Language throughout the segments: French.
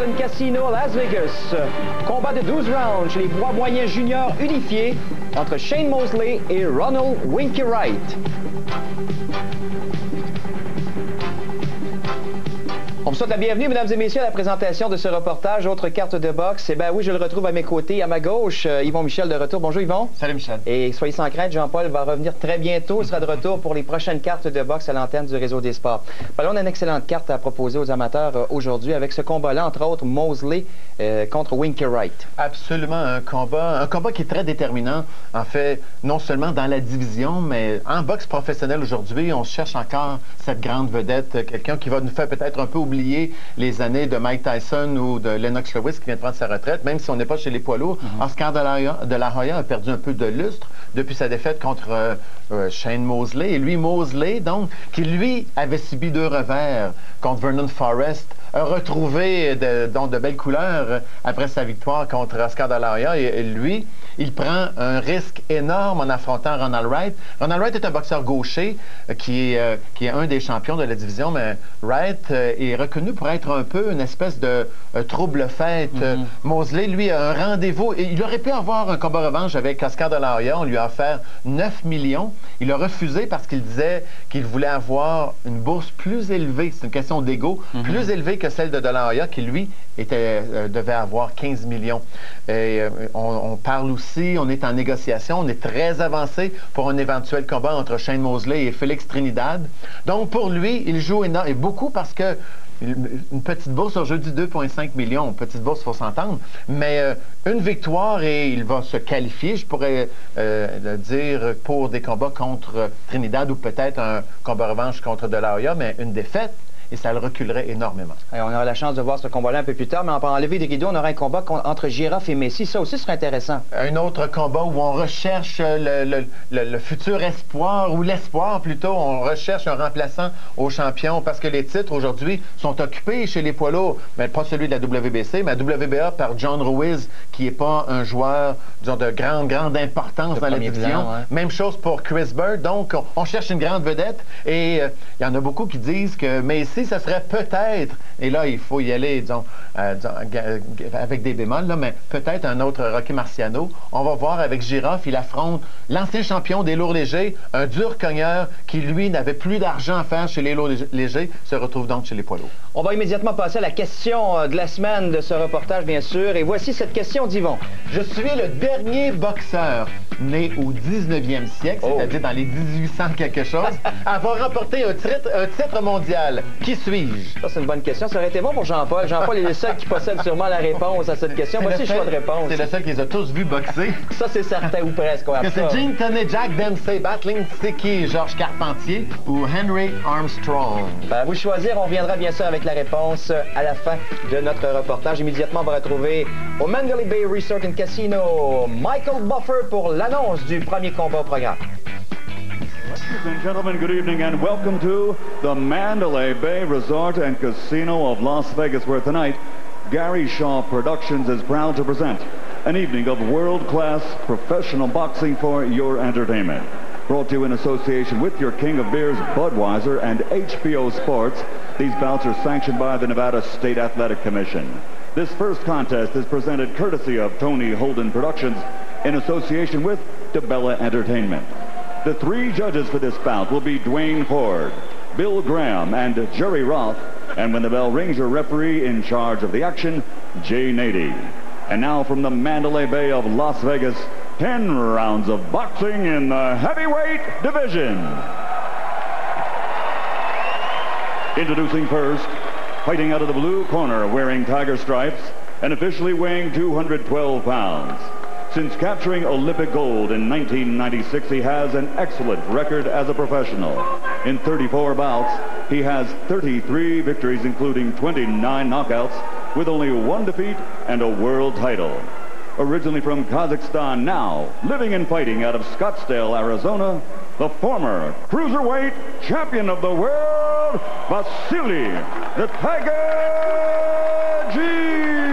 and Casino, Las Vegas. Combat de 12 rounds chez les poids moyens juniors unifiés entre Shane Mosley et Ronald Winky Wright. On vous souhaite la bienvenue, mesdames et messieurs, à la présentation de ce reportage. Autre carte de boxe. Eh bien oui, je le retrouve à mes côtés, à ma gauche, Yvon Michel de retour. Bonjour Yvon. Salut Michel. Et soyez sans crainte, Jean-Paul va revenir très bientôt. Il sera de retour pour les prochaines cartes de boxe à l'antenne du Réseau des Sports. Alors, on a une excellente carte à proposer aux amateurs aujourd'hui avec ce combat-là, entre autres Mosley contre Winky Wright. Absolument, un combat qui est très déterminant. En fait, non seulement dans la division, mais en boxe professionnelle aujourd'hui, on cherche encore cette grande vedette, quelqu'un qui va nous faire peut-être un peu oublier les années de Mike Tyson ou de Lennox Lewis qui vient de prendre sa retraite, même si on n'est pas chez les poids lourds. Oscar de la Hoya a perdu un peu de lustre depuis sa défaite contre Shane Mosley. Et lui, Mosley, donc, qui lui avait subi 2 revers contre Vernon Forrest, a retrouvé de belles couleurs après sa victoire contre Oscar de la Hoya. Et lui, il prend un risque énorme en affrontant Ronald Wright. Ronald Wright est un boxeur gaucher qui est un des champions de la division, mais Wright est reconnu pour être un peu une espèce de trouble-fête. Mosley, lui, a un rendez-vous. Il aurait pu avoir un combat revanche avec Oscar de la Hoya. On lui a offert 9 millions. Il a refusé parce qu'il disait qu'il voulait avoir une bourse plus élevée. C'est une question d'ego. Plus élevée que celle de la Hoya, qui, lui, devait avoir 15 millions. Et on parle aussi, on est en négociation, on est très avancé pour un éventuel combat entre Shane Mosley et Félix Trinidad. Donc, pour lui, il joue énorme, et beaucoup parce que une petite bourse, je dis 2,5 millions, petite bourse, il faut s'entendre, mais une victoire et il va se qualifier, je pourrais le dire, pour des combats contre Trinidad ou peut-être un combat revanche contre De La Hoya, mais une défaite, et ça le reculerait énormément. Et on aura la chance de voir ce combat-là un peu plus tard, mais en enlever des rideaux, on aura un combat entre Giraffe et Messi. Ça aussi serait intéressant. Un autre combat où on recherche le futur espoir, ou l'espoir plutôt. On recherche un remplaçant au champion, parce que les titres aujourd'hui sont occupés chez les poids lourds, mais pas celui de la WBC, mais la WBA par John Ruiz, qui n'est pas un joueur, disons, de grande importance dans la division. Ouais. Même chose pour Chris Bird. Donc, on cherche une grande vedette, et il y en a beaucoup qui disent que Messi, ça serait peut-être, et là, il faut y aller, disons, avec des bémols, là, mais peut-être un autre Rocky Marciano. On va voir avec Giraffe, il affronte l'ancien champion des lourds légers, un dur cogneur qui, lui, n'avait plus d'argent à faire chez les lourds légers, se retrouve donc chez les poids lourds. On va immédiatement passer à la question de la semaine de ce reportage, bien sûr, et voici cette question d'Yvon. Je suis le dernier boxeur né au 19e siècle, c'est-à-dire dans les 1800 quelque chose, à avoir remporté un titre mondial. Qui suis-je? Ça, c'est une bonne question. Ça aurait été bon pour Jean-Paul. Jean-Paul est le seul qui possède sûrement la réponse à cette question. Voici le choix de réponse. C'est le seul qui les a tous vus boxer. Ça, c'est certain, ou presque. Que c'est Gene Tunney, Jack Dempsey, Battling Sticky, Georges Carpentier ou Henry Armstrong? Ben, à vous de choisir. On reviendra bien sûr avec la réponse à la fin de notre reportage. Immédiatement, on va retrouver au Mandalay Bay Resort and Casino Michael Buffer pour l'annonce du premier combat au programme. Ladies and gentlemen, good evening and welcome to the Mandalay Bay Resort and Casino of Las Vegas, where tonight Gary Shaw Productions is proud to present an evening of world-class professional boxing for your entertainment. Brought to you in association with your king of beers, Budweiser, and HBO Sports. These bouts are sanctioned by the Nevada State Athletic Commission. This first contest is presented courtesy of Tony Holden Productions in association with DeBella Entertainment. The 3 judges for this bout will be Dwayne Ford, Bill Graham, and Jerry Roth. And when the bell rings, your referee in charge of the action, Jay Nady. And now from the Mandalay Bay of Las Vegas, 10 rounds of boxing in the heavyweight division. Introducing first, fighting out of the blue corner, wearing tiger stripes, and officially weighing 212 pounds. Since capturing Olympic gold in 1996, he has an excellent record as a professional. In 34 bouts, he has 33 victories, including 29 knockouts, with only 1 defeat and a world title. Originally from Kazakhstan, now living and fighting out of Scottsdale, Arizona, the former cruiserweight champion of the world, Vasily the Tiger Giro.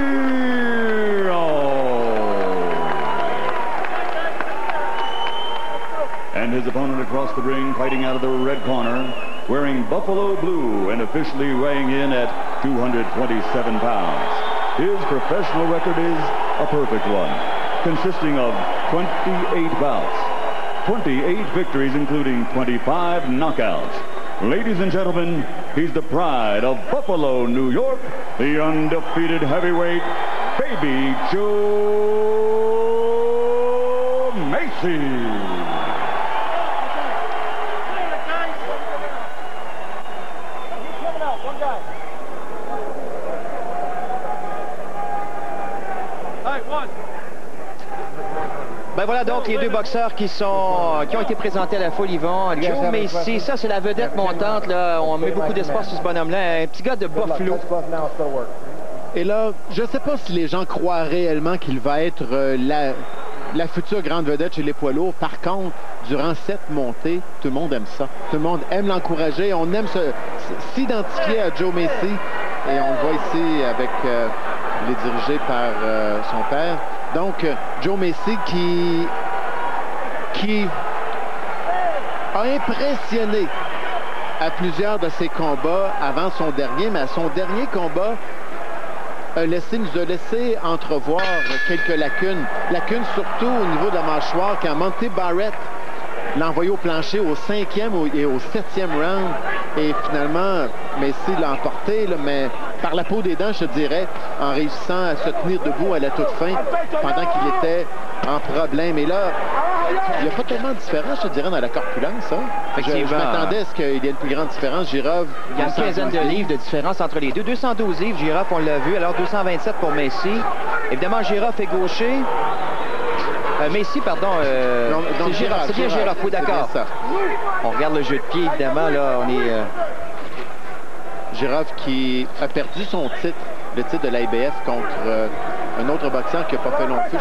And his opponent across the ring, fighting out of the red corner, wearing buffalo blue and officially weighing in at 227 pounds. His professional record is a perfect one, consisting of 28 bouts, 28 victories, including 25 knockouts. Ladies and gentlemen, he's the pride of Buffalo, New York, the undefeated heavyweight, Baby Joe Macy. Ben voilà donc les deux boxeurs qui ont été présentés à la Folie Yvon. Joe Macy, ça c'est la vedette montante, là. On met beaucoup d'espoir sur ce bonhomme-là. Un petit gars de Buffalo. Et là, je ne sais pas si les gens croient réellement qu'il va être la future grande vedette chez les poids lourds. Par contre, durant cette montée, tout le monde aime ça. Tout le monde aime l'encourager. On aime s'identifier à Joe Macy. Et on le voit ici avec il est dirigé par son père. Donc, Joe Macy qui a impressionné à plusieurs de ses combats avant son dernier, mais à son dernier combat, nous a laissé entrevoir quelques lacunes. Lacunes surtout au niveau de la mâchoire quand Monty Barrett l'a envoyé au plancher au 5e et au 7e round. Et finalement, Macy l'a emporté, là, mais par la peau des dents, je dirais, en réussissant à se tenir debout à la toute fin pendant qu'il était en problème. Et là, il n'y a pas tellement de différence, je dirais, dans la corpulence. Hein? Je m'attendais à ce qu'il y ait une plus grande différence. Girov, il y a une quinzaine de livres de différence entre les deux. 212 livres, Girov, on l'a vu. Alors 227 pour Macy. Évidemment, Girov est gaucher. Macy, pardon, c'est Girov. C'est bien Girov, oui, d'accord. On regarde le jeu de pied, évidemment. Là, on est... Girov qui a perdu son titre, le titre de l'AIBF contre un autre boxeur qui n'a pas fait long feu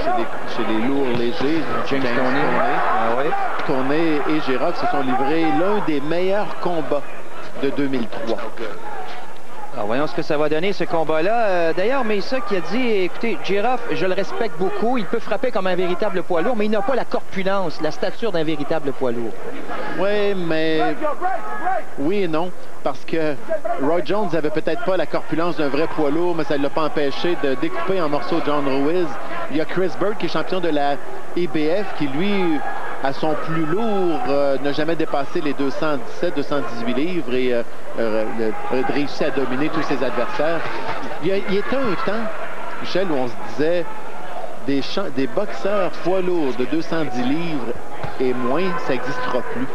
chez les lourds légers, James Toney. Ah, oui. Toney et Girov se sont livrés l'un des meilleurs combats de 2003. Alors, voyons ce que ça va donner, ce combat-là. D'ailleurs, Mesa qui a dit, écoutez, Girov, je le respecte beaucoup, il peut frapper comme un véritable poids lourd, mais il n'a pas la corpulence, la stature d'un véritable poids lourd. Oui, mais... Oui et non, parce que Roy Jones n'avait peut-être pas la corpulence d'un vrai poids lourd, mais ça ne l'a pas empêché de découper en morceaux John Ruiz. Il y a Chris Bird, qui est champion de la IBF, qui, lui, à son plus lourd, n'a jamais dépassé les 217-218 livres et réussi à dominer tous ses adversaires. Il était un temps, Michel, où on se disait des boxeurs poids lourds de 210 livres et moins, ça n'existera plus.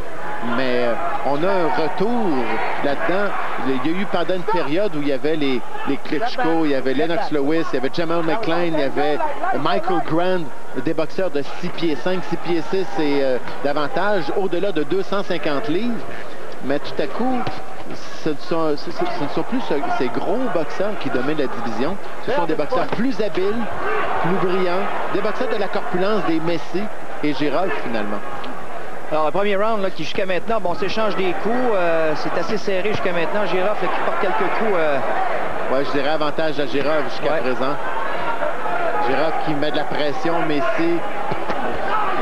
Mais on a un retour là-dedans. Il y a eu pendant une période où il y avait les Klitschko, il y avait Lennox Lewis, il y avait Jamal McClain, il y avait Michael Grant, des boxeurs de 6 pieds 5, 6 pieds 6 et davantage, au-delà de 250 livres. Mais tout à coup, ce ne sont plus ces gros boxeurs qui dominent la division. Ce sont des boxeurs plus habiles, plus brillants, des boxeurs de la corpulence des Messi et Girov finalement. Alors, le premier round, là, qui jusqu'à maintenant, bon, on s'échange des coups. C'est assez serré jusqu'à maintenant. Girov, qui porte quelques coups. Ouais, je dirais avantage à Girov jusqu'à présent. Girov qui met de la pression. Messi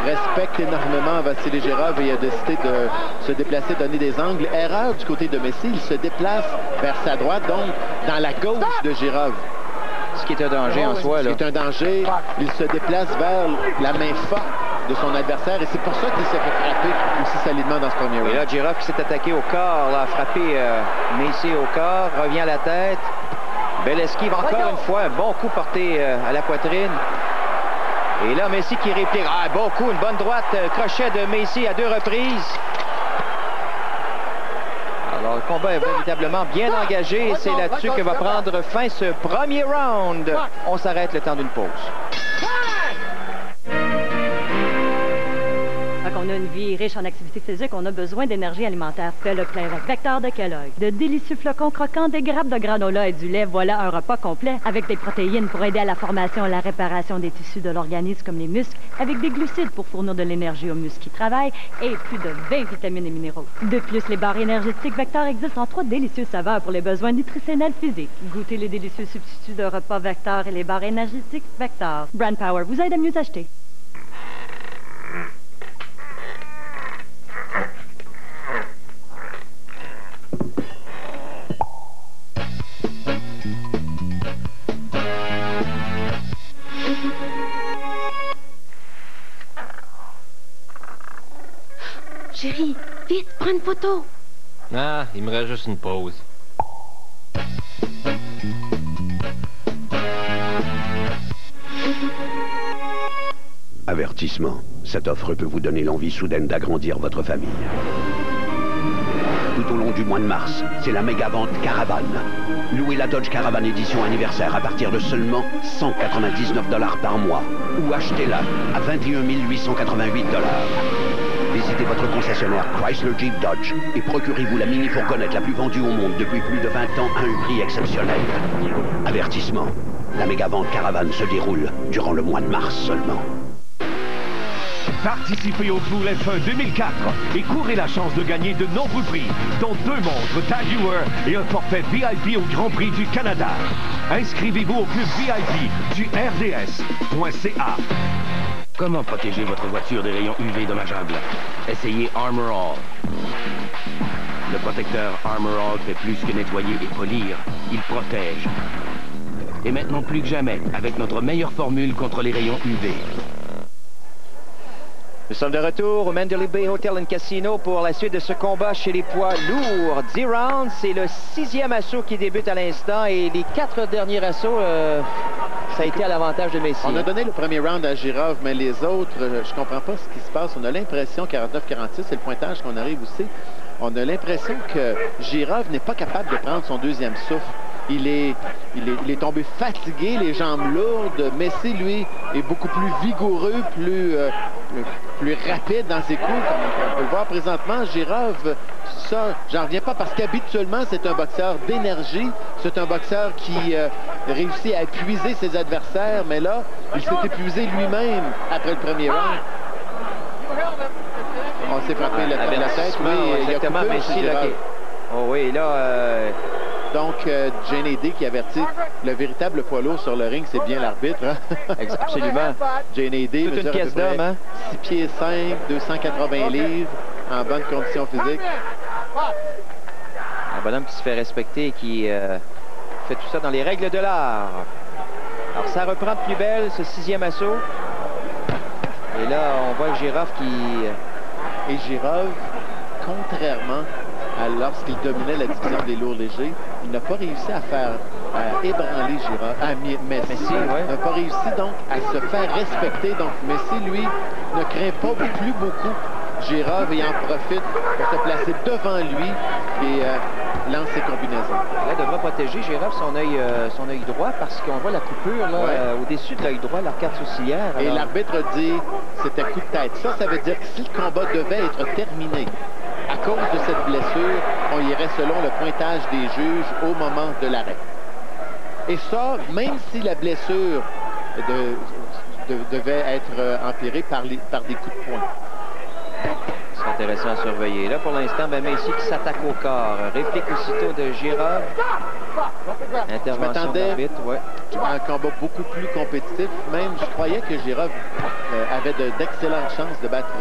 respecte énormément Vassili Girov et il a décidé de se déplacer, donner des angles. Erreur du côté de Messi. Il se déplace vers sa droite, donc dans la gauche de Girov. Ce qui est un danger en soi, là. Ce qui est un danger. Il se déplace vers la main forte de son adversaire et c'est pour ça qu'il s'est fait frapper aussi solidement dans ce premier round. Et là, Girov qui s'est attaqué au corps, là, a frappé Macy au corps, revient à la tête. Belle esquive encore une fois, un bon coup porté à la poitrine. Et là, Macy qui réplique. Ah, bon coup, une bonne droite, crochet de Macy à 2 reprises. Alors, le combat est véritablement bien engagé et c'est là-dessus que va prendre fin ce premier round. On s'arrête le temps d'une pause. On a une vie riche en activité physique, on a besoin d'énergie alimentaire. Fais le plein avec Vector de Kellogg. De délicieux flocons croquants, des grappes de granola et du lait, voilà un repas complet avec des protéines pour aider à la formation et la réparation des tissus de l'organisme comme les muscles, avec des glucides pour fournir de l'énergie aux muscles qui travaillent et plus de 20 vitamines et minéraux. De plus, les barres énergétiques Vector existent en 3 délicieuses saveurs pour les besoins nutritionnels physiques. Goûtez les délicieux substituts de repas Vector et les barres énergétiques Vector. Brand Power vous aide à mieux acheter. Vite, prends une photo. Ah, il me reste juste une pause. Avertissement. Cette offre peut vous donner l'envie soudaine d'agrandir votre famille. Tout au long du mois de mars, c'est la méga vente Caravane. Louez la Dodge Caravan édition anniversaire à partir de seulement 199 $ par mois. Ou achetez-la à 21 888 $. Visitez votre concessionnaire Chrysler Jeep Dodge et procurez-vous la mini-fourgonnette la plus vendue au monde depuis plus de 20 ans à un prix exceptionnel. Avertissement. La méga vente Caravane se déroule durant le mois de mars seulement. Participez au Tour F1 2004 et courez la chance de gagner de nombreux prix, dont 2 montres Tag Heuer et un forfait VIP au Grand Prix du Canada. Inscrivez-vous au club VIP du RDS.ca. Comment protéger votre voiture des rayons UV dommageables? Essayez Armor All. Le protecteur Armor All fait plus que nettoyer et polir, il protège. Et maintenant plus que jamais, avec notre meilleure formule contre les rayons UV. Nous sommes de retour au Mandalay Bay Hotel and Casino pour la suite de ce combat chez les poids lourds. 10 rounds, c'est le 6e assaut qui débute à l'instant et les 4 derniers assauts, ça a été à l'avantage de Messi. On a donné le premier round à Girov, mais les autres, je comprends pas ce qui se passe. On a l'impression, 49-46, c'est le pointage qu'on arrive aussi. On a l'impression que Girov n'est pas capable de prendre son deuxième souffle. Il est tombé fatigué, les jambes lourdes. Messi, lui, est beaucoup plus vigoureux, plus rapide dans ses coups, comme on peut le voir présentement. Girov, ça, j'en reviens pas parce qu'habituellement, c'est un boxeur d'énergie. C'est un boxeur qui réussit à épuiser ses adversaires, mais là, il s'est épuisé lui-même après le premier round. On s'est frappé la tête. Oui, exactement. Messi, là, oh oui, là... Donc, Jane Eddy qui avertit le véritable poids lourd sur le ring, c'est bien l'arbitre. Hein? Absolument. Jane Eddy, toute une pièce d'homme, hein? 6 pieds 5, 280 livres, en bonne condition physique. Un bonhomme qui se fait respecter et qui fait tout ça dans les règles de l'art. Alors, ça reprend de plus belle, ce 6e assaut. Et là, on voit Girov qui... Et Girov, contrairement lorsqu'il dominait la division des lourds légers, il n'a pas réussi à faire ébranler Messi. Ouais. N'a pas réussi donc à se faire respecter. Donc Messi, lui, ne craint pas plus beaucoup Girov et en profite pour se placer devant lui et lance ses combinaisons. Là, devra protéger Girov son œil droit parce qu'on voit la coupure là, au-dessus de l'œil droit, l'arcade sourcilière. Et l'arbitre dit c'était coup de tête. Ça veut dire que si le combat devait être terminé à cause de cette blessure, on irait selon le pointage des juges au moment de l'arrêt. Et ça, même si la blessure devait être empirée par des coups de poing. C'est intéressant à surveiller. Là, pour l'instant, Messi qui s'attaque au corps. Réplique aussitôt de Girov. Intervention d'arbitre, ouais. Un combat beaucoup plus compétitif. Même, je croyais que Girov avait d'excellentes chances de battre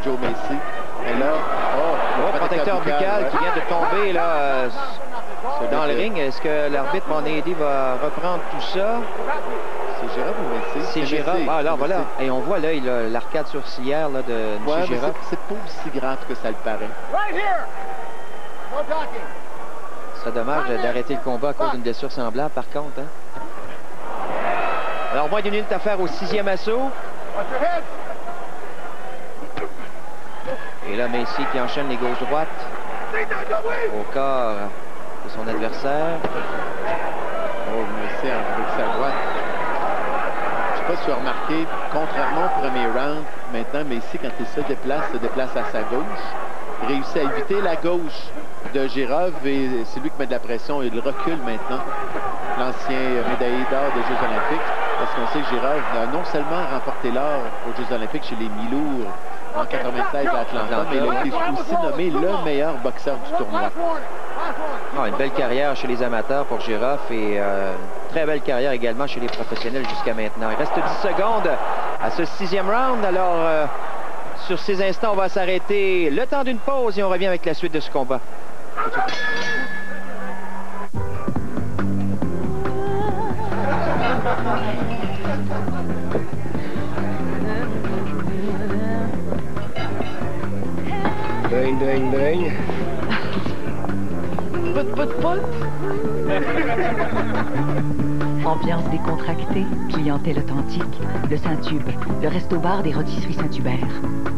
Joe Messi. Et là, protecteur buccal qui vient de tomber là, dans le ring. Est-ce que l'arbitre Mandalay va reprendre tout ça? C'est Girov ou Messi? C'est Girov. Ah, alors voilà. Et on voit là, l'arcade sourcilière là, de M. Girov. C'est pas aussi grave que ça le paraît. Ce serait dommage d'arrêter le combat à cause d'une blessure semblable, par contre. Hein? Alors, moins d'une minute à faire au 6e assaut. Et là, Messi qui enchaîne les gauches-droites au corps de son adversaire. Oh, Messi avec sa droite. Je ne sais pas si tu as remarqué, contrairement au premier round, maintenant, Messi, quand il se déplace à sa gauche. Il réussit à éviter la gauche de Girov et c'est lui qui met de la pression. Il recule maintenant, l'ancien médaillé d'or des Jeux Olympiques. Parce qu'on sait que Girov a non seulement remporté l'or aux Jeux Olympiques chez les mi-lourds en 96 à Atlanta, mais il a été aussi nommé le meilleur boxeur du tournoi. Oh, une belle carrière chez les amateurs pour Girov et très belle carrière également chez les professionnels jusqu'à maintenant. Il reste 10 secondes à ce 6e round. Alors, sur ces instants, on va s'arrêter le temps d'une pause et on revient avec la suite de ce combat. Brain drain. Dring. Ambiance décontractée, clientèle authentique, le Saint-Tube, le resto-bar des rôtisseries Saint-Hubert.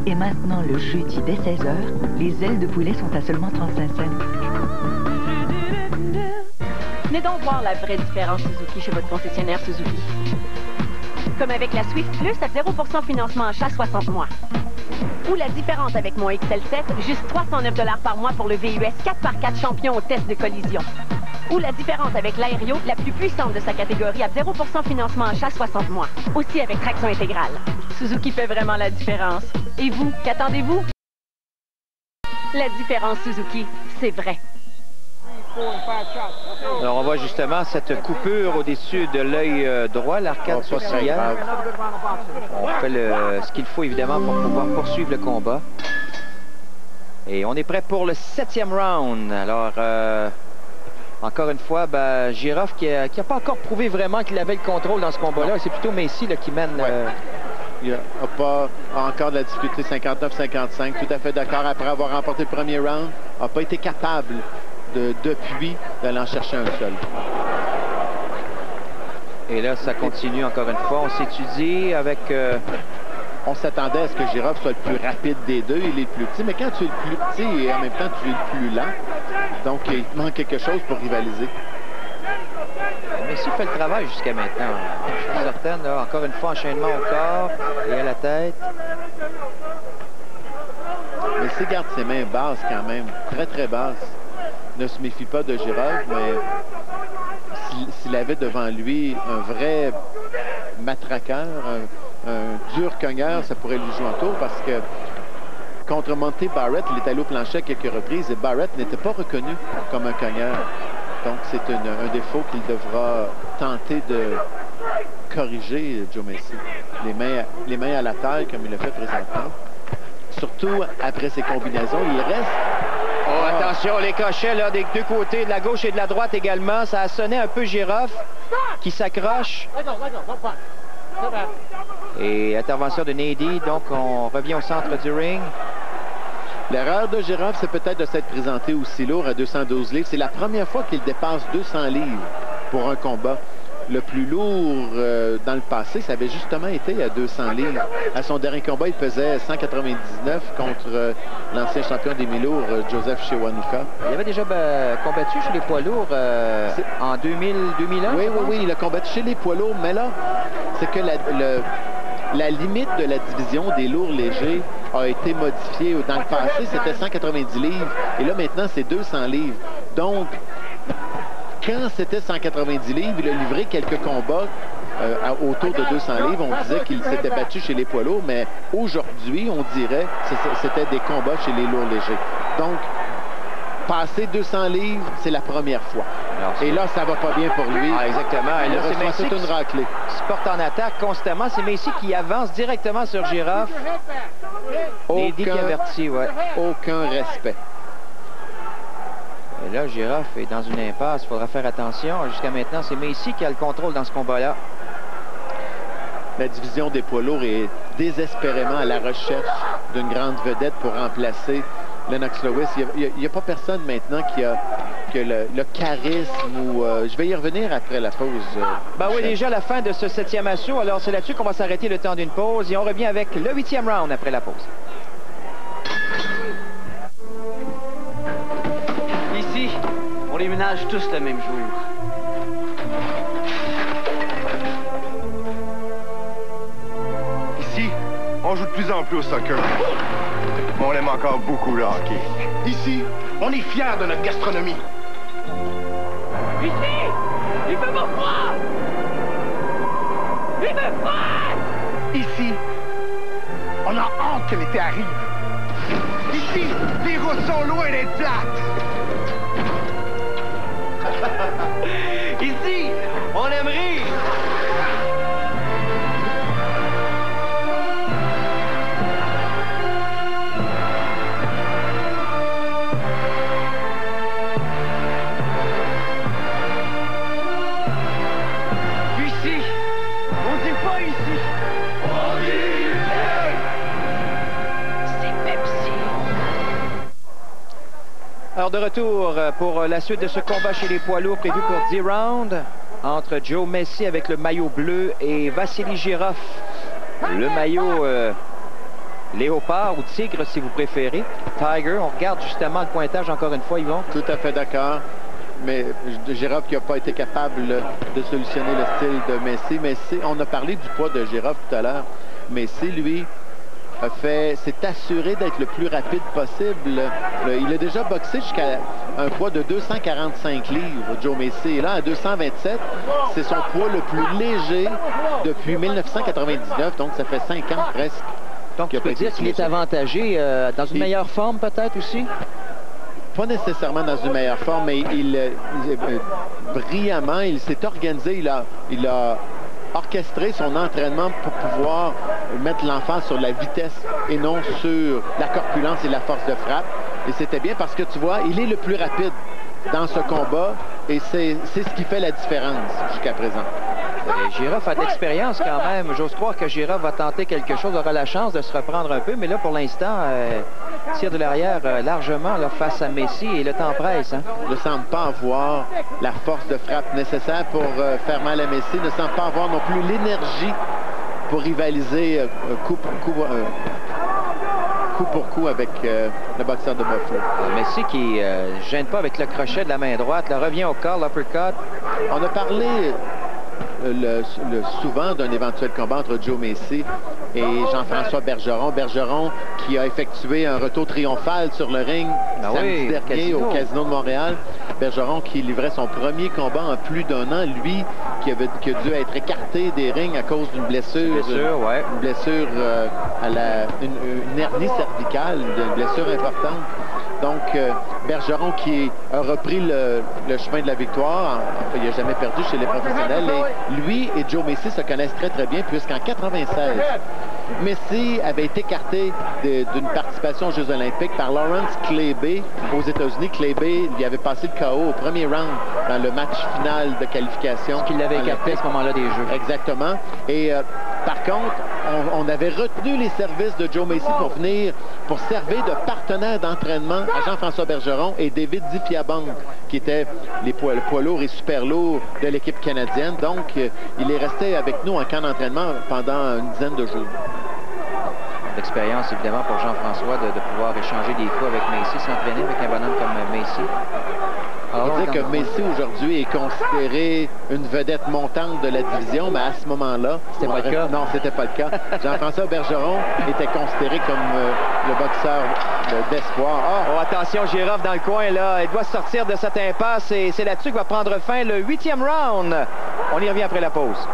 Et maintenant, le jeudi dès 16h, les ailes de poulet sont à seulement 35 cents. Venez donc voir la vraie différence Suzuki chez votre concessionnaire Suzuki. Comme avec la Swift Plus à 0% financement achat 60 mois. Ou la différence avec mon XL7, juste 309 $ par mois pour le VUS 4x4 champion au test de collision. Ou la différence avec l'Aério, la plus puissante de sa catégorie à 0% financement achat 60 mois. Aussi avec traction intégrale. Suzuki fait vraiment la différence. Et vous, qu'attendez-vous? La différence Suzuki, c'est vrai. Alors, on voit justement cette coupure au-dessus de l'œil droit, l'arcade sourcilière. On fait ce qu'il faut, évidemment, pour pouvoir poursuivre le combat. Et on est prêt pour le 7e round. Alors, encore une fois, Giroffe qui n'a pas encore prouvé vraiment qu'il avait le contrôle dans ce combat-là. C'est plutôt Macy là, qui mène... Il n'a pas encore de la difficulté 59-55. Tout à fait d'accord. Après avoir remporté le premier round, n'a pas été capable depuis d'aller en chercher un seul. Et là, ça continue encore une fois. On s'étudie avec... On s'attendait à ce que Giroffe soit le plus rapide des deux. Il est le plus petit. Mais quand tu es le plus petit et en même temps tu es le plus lent, donc il manque quelque chose pour rivaliser. Mais s'il fait le travail jusqu'à maintenant, je suis certaine. Là, encore une fois, enchaînement au corps et à la tête. Mais s'il garde ses mains basses quand même, très très basses, ne se méfie pas de Giroffe, mais s'il avait devant lui un vrai matraqueur, un dur cogneur, ça pourrait lui jouer en tour parce que contre Monty Barrett, il est allé au plancher à quelques reprises et Barrett n'était pas reconnu comme un cogneur. Donc c'est un défaut qu'il devra tenter de corriger, Joe Macy. Les mains à la taille comme il l'a fait présentement. Surtout après ses combinaisons, il reste... Oh, attention, les cochets là, des deux côtés, de la gauche et de la droite également. Ça a sonné un peu Giroffe qui s'accroche. Et intervention de Nady, donc on revient au centre du ring. L'erreur de Giroffe, c'est peut-être de s'être présenté aussi lourd à 212 livres. C'est la première fois qu'il dépasse 200 livres pour un combat. Le plus lourd dans le passé, ça avait justement été à 200 livres. À son dernier combat, il pesait 199 contre l'ancien champion des mi-lourds, Joseph Chewanuka. Il avait déjà combattu chez les poids lourds en 2001. Oui, il a combattu chez les poids lourds, mais là, c'est que la limite de la division des lourds légers a été modifiée. Dans le passé, c'était 190 livres, et là, maintenant, c'est 200 livres. Donc, quand c'était 190 livres, il a livré quelques combats autour de 200 livres. On disait qu'il s'était battu chez les poids lourds, mais aujourd'hui, on dirait que c'était des combats chez les lourds légers. Donc, passer 200 livres, c'est la première fois. Alors, et là, ça va pas bien pour lui. Ah, exactement. Et là, c'est Macy toute une raclée. Qui se porte en attaque constamment. C'est Macy qui avance directement sur Giroffe. Nady qui avertit, ouais. Aucun respect. Et là, Giroffe est dans une impasse. Il faudra faire attention. Jusqu'à maintenant, c'est Macy qui a le contrôle dans ce combat-là. La division des poids lourds est désespérément à la recherche d'une grande vedette pour remplacer Lennox Lewis. Il n'y a pas personne maintenant qui a le charisme ou... je vais y revenir après la pause. Oui, déjà la fin de ce 7e assaut. Alors, c'est là-dessus qu'on va s'arrêter le temps d'une pause. Et on revient avec le 8e round après la pause. Ici, on les ménage tous le même jour. Ici, on joue de plus en plus au soccer. On aime encore beaucoup le hockey. Ici, on est fiers de notre gastronomie. Ici, il fait pas froid! Il fait froid! Ici, on a hâte que l'été arrive. Ici, les routes sont loin d'être plates. Ici, on aime rire. Alors de retour pour la suite de ce combat chez les poids lourds prévu pour 10 rounds entre Joe Messi avec le maillot bleu et Vassili Girov, le maillot léopard ou tigre si vous préférez. Tiger, on regarde justement le pointage encore une fois, Yvon. Tout à fait d'accord. Mais Girov qui n'a pas été capable de solutionner le style de Messi. Messi, on a parlé du poids de Girov tout à l'heure. Messi, lui, s'est assuré d'être le plus rapide possible. Il a déjà boxé jusqu'à un poids de 245 livres, Joe Messi. Et là, à 227, c'est son poids le plus léger depuis 1999, donc ça fait 5 ans presque. Donc, tu peux dire qu'il est avantagé dans une meilleure forme peut-être aussi? Pas nécessairement dans une meilleure forme, mais brillamment, il s'est organisé, il a orchestré son entraînement pour pouvoir mettre l'enfant sur la vitesse et non sur la corpulence et la force de frappe. Et c'était bien parce que tu vois, il est le plus rapide dans ce combat et c'est ce qui fait la différence jusqu'à présent. Girov a de l'expérience quand même. J'ose croire que Girov va tenter quelque chose, aura la chance de se reprendre un peu, mais là pour l'instant, tire de l'arrière largement là, face à Messi et le temps presse. Hein? Ne semble pas avoir la force de frappe nécessaire pour faire mal à Messi, ne semble pas avoir non plus l'énergie pour rivaliser coup pour coup avec le boxeur de Buffalo. Messi qui gêne pas avec le crochet de la main droite, là, revient au corps, l'uppercut. On a parlé souvent d'un éventuel combat entre Joe Messi et Jean-François Bergeron. Bergeron qui a effectué un retour triomphal sur le ring samedi dernier au Casino de Montréal. Bergeron qui livrait son premier combat en plus d'un an. Lui qui a dû être écarté des rings à cause d'une blessure. Une blessure à une hernie cervicale, une blessure importante. Donc, Bergeron qui a repris le chemin de la victoire. Enfin, il n'a jamais perdu chez les professionnels. Et lui et Joe Messi se connaissent très, très bien, puisqu'en 96, Messi avait été écarté d'une participation aux Jeux olympiques par Lawrence Clay-Bey aux États-Unis. Clay-Bey lui avait passé le KO au premier round dans le match final de qualification. Ce qu'il l'avait écarté à ce moment-là des Jeux. Exactement. Et par contre, on avait retenu les services de Joe Messi pour servir de partenaire d'entraînement à Jean-François Bergeron et David Dipiabong, qui étaient le poids lourd et super lourd de l'équipe canadienne. Donc, il est resté avec nous en camp d'entraînement pendant une dizaine de jours. L'expérience, évidemment, pour Jean-François de pouvoir échanger des coups avec Messi, s'entraîner avec un bonhomme comme Messi. On va dire que Messi, aujourd'hui, est considéré une vedette montante de la division, mais à ce moment-là... C'était pas le cas? Non, c'était pas le cas. Jean-François Bergeron était considéré comme le boxeur d'espoir. Oh, attention, Girov dans le coin, là. Il doit sortir de cette impasse et c'est là-dessus que va prendre fin le 8e round. On y revient après la pause.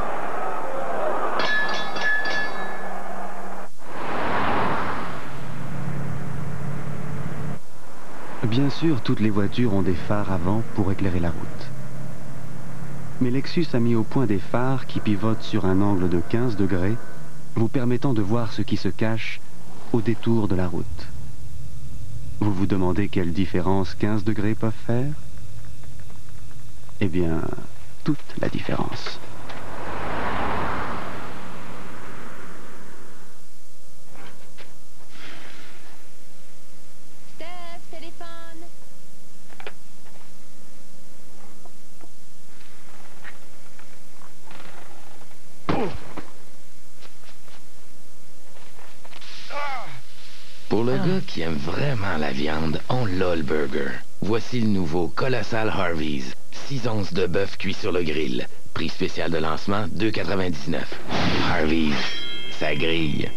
Bien sûr, toutes les voitures ont des phares avant pour éclairer la route. Mais Lexus a mis au point des phares qui pivotent sur un angle de 15 degrés, vous permettant de voir ce qui se cache au détour de la route. Vous vous demandez quelle différence 15 degrés peuvent faire? Eh bien, toute la différence. Pour le gars qui aime vraiment la viande, on l'a le burger. Voici le nouveau Colossal Harvey's. 6 onces de bœuf cuit sur le grill. Prix spécial de lancement, $2,99. Harvey's, ça grille.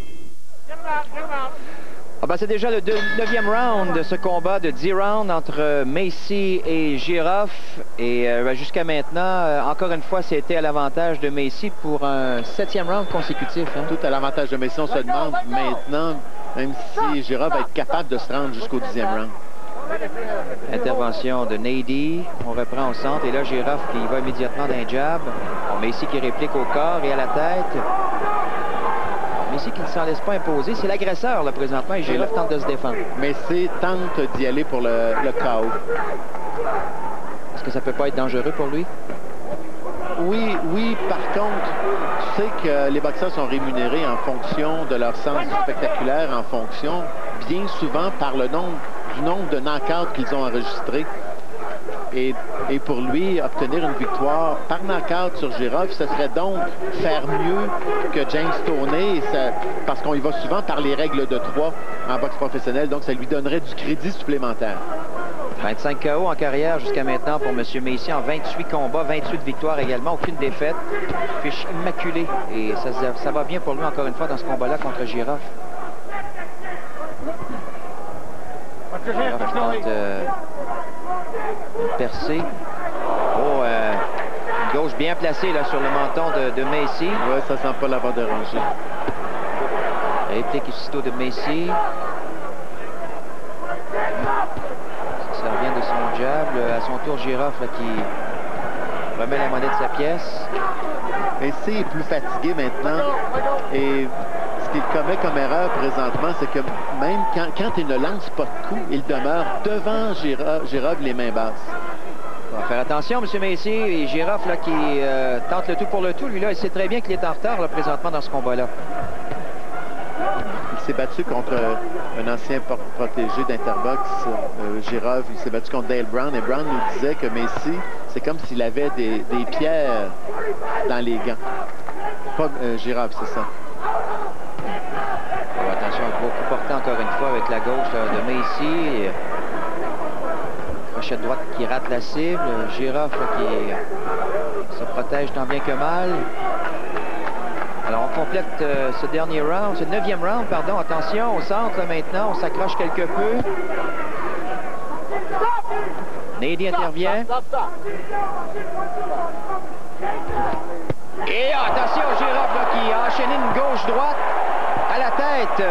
Ah ben, c'est déjà le 9e round de ce combat de 10 rounds entre Messi et Girov. Et jusqu'à maintenant, encore une fois, c'était à l'avantage de Messi pour un 7e round consécutif. Hein? Tout à l'avantage de Messi, on se demande maintenant, même si Girov va être capable de se rendre jusqu'au 10e round. Intervention de Nady. On reprend au centre. Et là, Girov qui va immédiatement d'un jab. Messi qui réplique au corps et à la tête. Messi qui ne s'en laisse pas imposer. C'est l'agresseur, là, présentement. Et Girov tente de se défendre. Messi tente d'y aller pour le KO. Est-ce que ça peut pas être dangereux pour lui? Oui. Par contre, tu sais que les boxeurs sont rémunérés en fonction de leur sens du spectaculaire, en fonction, bien souvent, par le nombre du nombre de knockouts qu'ils ont enregistrés. Et pour lui, obtenir une victoire par knockout sur Girov, ce serait donc faire mieux que James Toney, parce qu'on y va souvent par les règles de 3 en boxe professionnelle, donc ça lui donnerait du crédit supplémentaire. 25 KO en carrière jusqu'à maintenant pour M. Macy en 28 combats, 28 victoires également, aucune défaite. Fiche immaculée et ça va bien pour lui encore une fois dans ce combat-là contre Girov. Girov tente une percée. Oh, une gauche bien placée là, sur le menton de Macy. Oui, ça sent pas l'avoir dérangé. Réplique aussitôt de Macy. Ça revient de son jab. À son tour, Girov là, qui remet la monnaie de sa pièce. Macy est plus fatigué maintenant. Et ce qu'il commet comme erreur présentement, c'est que même quand il ne lance pas de coup, il demeure devant Girov les mains basses. On va faire attention, M. Macy. Et Girov là, qui tente le tout pour le tout. Lui, là, il sait très bien qu'il est en retard là, présentement dans ce combat-là. Il s'est battu contre un ancien protégé d'Interbox, Girov. Il s'est battu contre Dale Brown. Et Brown nous disait que Macy, c'est comme s'il avait des pierres dans les gants. Pas Girov, c'est ça. Oh, attention, un gros coup porté encore une fois avec la gauche là, de Macy. Crochet de droite qui rate la cible. Girov là, qui se protège tant bien que mal. Alors, on complète ce dernier round, ce 9e round, pardon. Attention, au centre là, maintenant, on s'accroche quelque peu. Nady intervient. Et attention, Girov là, qui a enchaîné une gauche-droite à la tête.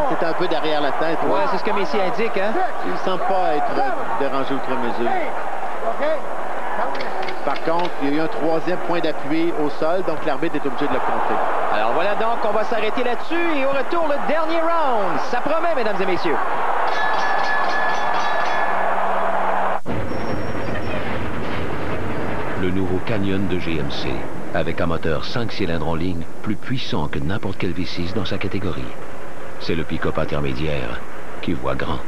C'est un peu derrière la tête. Ouais, c'est ce que Macy indique. Hein? Il ne semble pas être dérangé outre mesure. Par contre, il y a eu un 3e point d'appui au sol, donc l'arbitre est obligé de le compter. Alors voilà donc, on va s'arrêter là-dessus et au retour, le dernier round. Ça promet, mesdames et messieurs. Le nouveau Canyon de GMC, avec un moteur 5 cylindres en ligne, plus puissant que n'importe quel V6 dans sa catégorie. C'est le pick-up intermédiaire qui voit grand.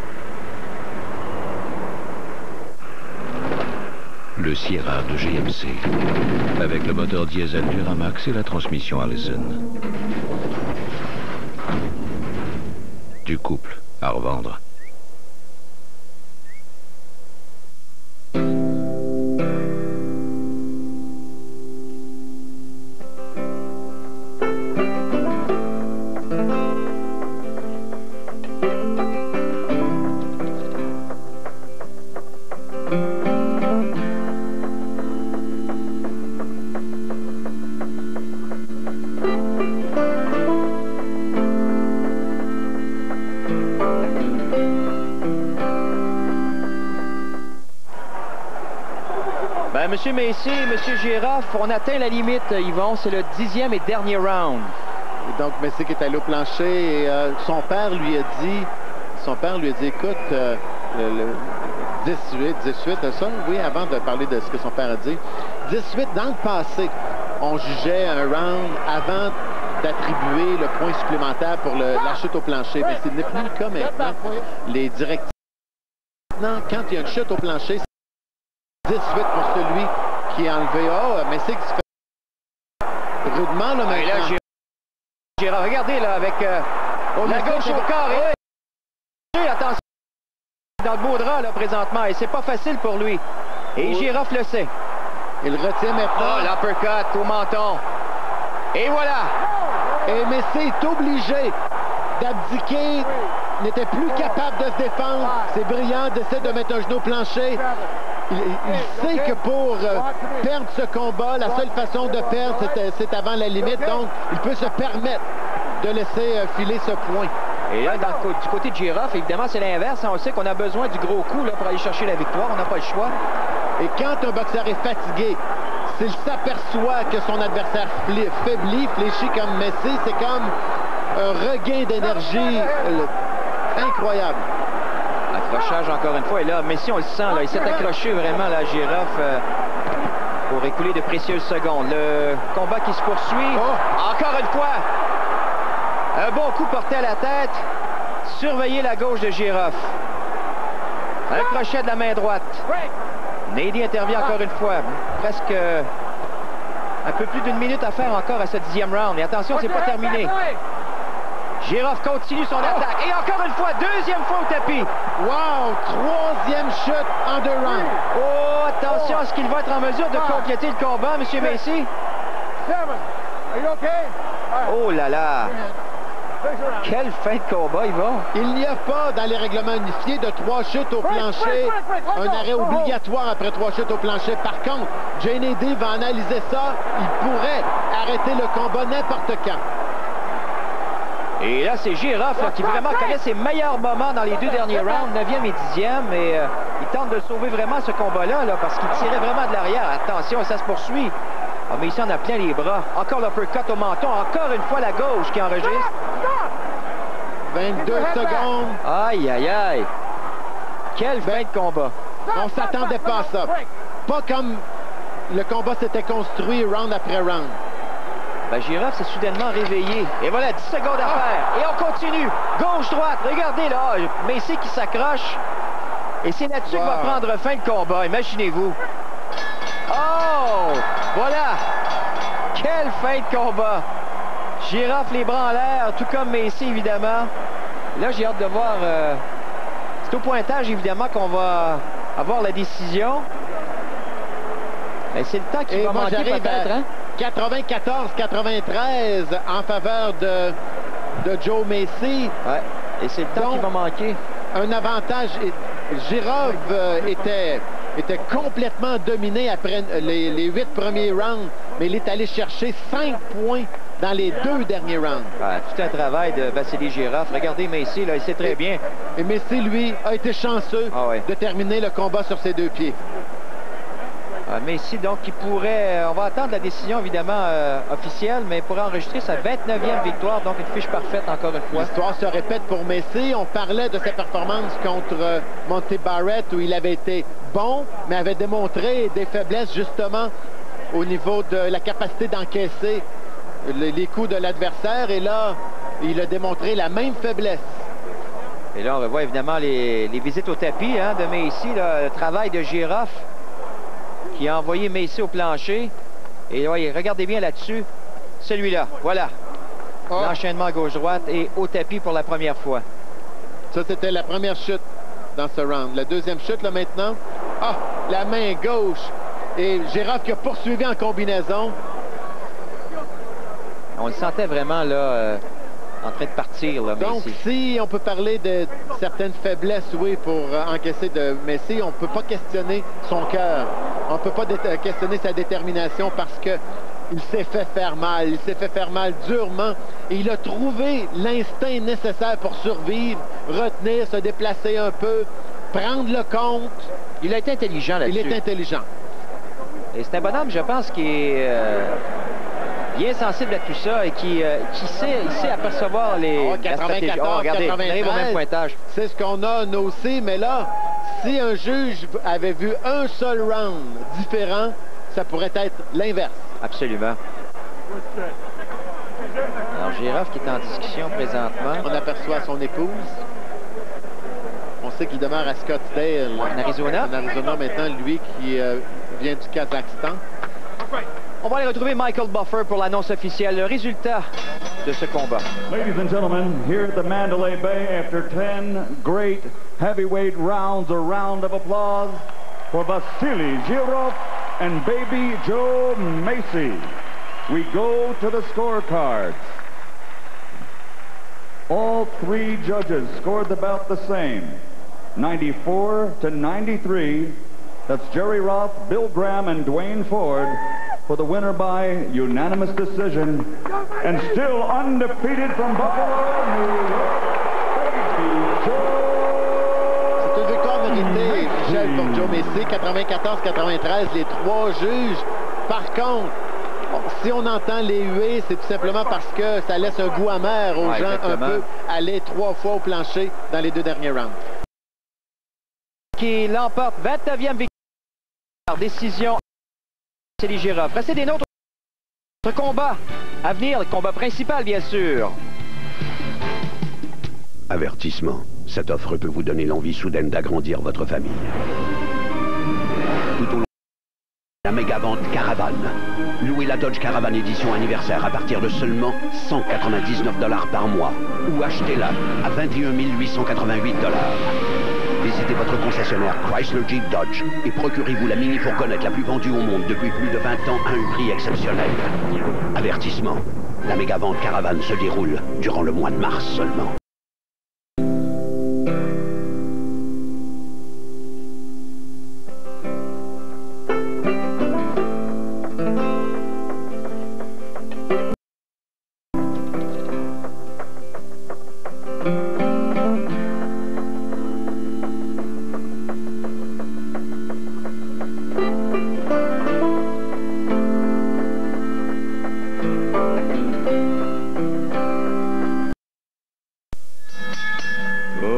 Le Sierra de GMC, avec le moteur diesel Duramax et la transmission Allison. Du couple à revendre. Monsieur Macy, Monsieur Girov, on atteint la limite, Yvon. C'est le 10e et dernier round. Et donc, Macy qui est allé au plancher et son père lui a dit, écoute, 18, ça, oui, avant de parler de ce que son père a dit. 18, dans le passé, on jugeait un round avant d'attribuer le point supplémentaire pour la chute au plancher. Mais ce n'est plus le cas maintenant. Les directives. Maintenant, quand il y a une chute au plancher, 18 pour celui qui est enlevé. Oh, mais c'est qui se fait rudement là maintenant. Et là, Girov, regardez là avec la gauche au corps. Et attention dans le beau drap là présentement et c'est pas facile pour lui. Et Girov le sait. Il retient maintenant. Oh, l'uppercut au menton. Et voilà. Et Macy est obligé d'abdiquer. N'était plus capable de se défendre. C'est brillant d'essayer de mettre un genou au plancher. Il sait que pour perdre ce combat, la seule façon de perdre, c'est avant la limite. Donc, il peut se permettre de laisser filer ce point. Et là, du côté de Girov, évidemment, c'est l'inverse. On sait qu'on a besoin du gros coup là, pour aller chercher la victoire. On n'a pas le choix. Et quand un boxeur est fatigué, s'il s'aperçoit que son adversaire faiblit, fléchit comme Macy, c'est comme un regain d'énergie incroyable. Accrochage encore une fois. Et là, Macy, on le sent. Là, il s'est accroché vraiment là, Girov pour écouler de précieuses secondes. Le combat qui se poursuit. Oh! Encore une fois. Un bon coup porté à la tête. Surveillez la gauche de Girov. Un crochet de la main droite. Nady intervient encore une fois. Presque un peu plus d'une minute à faire encore à ce 10e round. Et attention, c'est pas terminé. Giraffe continue son attaque. Et encore une fois, deuxième fois au tapis. Wow! Troisième chute en 2 rounds. Oh, attention, est-ce qu'il va être en mesure de compléter le combat, M. Macy? Oh là là! Quelle fin de combat, Yvon! Il n'y a pas, dans les règlements unifiés, de 3 chutes au plancher. Un arrêt obligatoire après 3 chutes au plancher. Par contre, J.N.D. va analyser ça. Il pourrait arrêter le combat n'importe quand. Et là, c'est Giraffe qui vraiment connaît ses meilleurs moments dans les 2 derniers rounds, 9e et 10e. Et il tente de sauver vraiment ce combat-là parce qu'il tirait vraiment de l'arrière. Attention, ça se poursuit. Ah, mais ici, on a plein les bras. Encore l'uppercut au menton. Encore une fois, la gauche qui enregistre. 22 secondes. Aïe, aïe, aïe. Quelle fin de combat. On s'attendait pas à ça. Pas comme le combat s'était construit round après round. Ben, Giraffe s'est soudainement réveillé. Et voilà, 10 secondes à faire. Et on continue. Gauche-droite. Regardez là. Macy qui s'accroche. Et c'est là-dessus que va prendre fin le combat. Imaginez-vous. Oh! Voilà! Quelle fin de combat! Giraffe les bras en l'air, tout comme Macy, évidemment. Là, j'ai hâte de voir... C'est au pointage, évidemment, qu'on va avoir la décision. Mais c'est le temps qui va manquer peut-être, hein? 94-93 en faveur de Joe Macy. Ouais, et c'est le temps qui va manquer. Un avantage. Giraffe était complètement dominé après les 8 premiers rounds, mais il est allé chercher 5 points dans les 2 derniers rounds. Ah, tout un travail de Vassili Giraffe. Regardez Macy, là, il sait très bien. Et Macy, lui, a été chanceux de terminer le combat sur ses 2 pieds. Macy, donc, qui pourrait... on va attendre la décision, évidemment, officielle, mais il pourrait enregistrer sa 29e victoire, donc une fiche parfaite, encore une fois. L'histoire se répète pour Macy. On parlait de sa performance contre Monty Barrett, où il avait été bon, mais avait démontré des faiblesses, justement, au niveau de la capacité d'encaisser les coups de l'adversaire. Et là, il a démontré la même faiblesse. Et là, on revoit, évidemment, les visites au tapis de Macy, là, le travail de Giraffe, qui a envoyé Macy au plancher. Et voyez, regardez bien là-dessus. Celui-là, voilà. L'enchaînement gauche-droite et au tapis pour la première fois. Ça, c'était la première chute dans ce round. La deuxième chute, là, maintenant. Ah, la main gauche. Et Giraffe qui a poursuivi en combinaison. On le sentait vraiment, là, en train de partir, là, donc, Macy. Si on peut parler de certaines faiblesses, oui, pour encaisser de Macy, on ne peut pas questionner son cœur. On ne peut pas questionner sa détermination parce que il s'est fait faire mal. Il s'est fait faire mal durement. Et il a trouvé l'instinct nécessaire pour survivre, retenir, se déplacer un peu, prendre le compte. Il a été intelligent là-dessus. Il est intelligent. Et c'est un bonhomme, je pense, qui est... bien sensible à tout ça et qui sait apercevoir les 94, regardez, 93, on arrive au même pointage. C'est ce qu'on a nous aussi, mais là, si un juge avait vu un seul round différent, ça pourrait être l'inverse. Absolument. Alors, Giraffe qui est en discussion présentement. On aperçoit son épouse. On sait qu'il demeure à Scottsdale. En Arizona. En Arizona maintenant, lui qui vient du Kazakhstan. On va aller retrouver Michael Buffer pour l'annonce officielle, le résultat de ce combat. Ladies and gentlemen, here at the Mandalay Bay, after 10 great heavyweight rounds, a round of applause for Vassili Giraffe and Baby Joe Macy. We go to the scorecards. All 3 judges scored about the same, 94-93. That's Jerry Roth, Bill Graham, and Dwayne Ford for the winner by unanimous decision. And still undefeated from Buffalo, New York, Baby Joe. C'est une victoire méritée, Michel, pour Joe Macy, 94-93, les 3 juges. Par contre, si on entend les huées, c'est tout simplement parce que ça laisse un goût amer aux gens un peu aller 3 fois au plancher dans les 2 derniers rounds. Qui l'emporte, 29e victoire par décision. C'est les Giraffe. Restez des nôtres. Notre combat à venir, le combat principal, bien sûr. Avertissement. Cette offre peut vous donner l'envie soudaine d'agrandir votre famille. Tout au long de la méga vente Caravane. Louez la Dodge Caravan édition anniversaire à partir de seulement 199 $ par mois. Ou achetez-la à 21 888 $. Visitez votre concessionnaire Chrysler Jeep Dodge et procurez-vous la mini-fourgonnette la plus vendue au monde depuis plus de 20 ans à un prix exceptionnel. Avertissement. La méga vente Caravane se déroule durant le mois de mars seulement.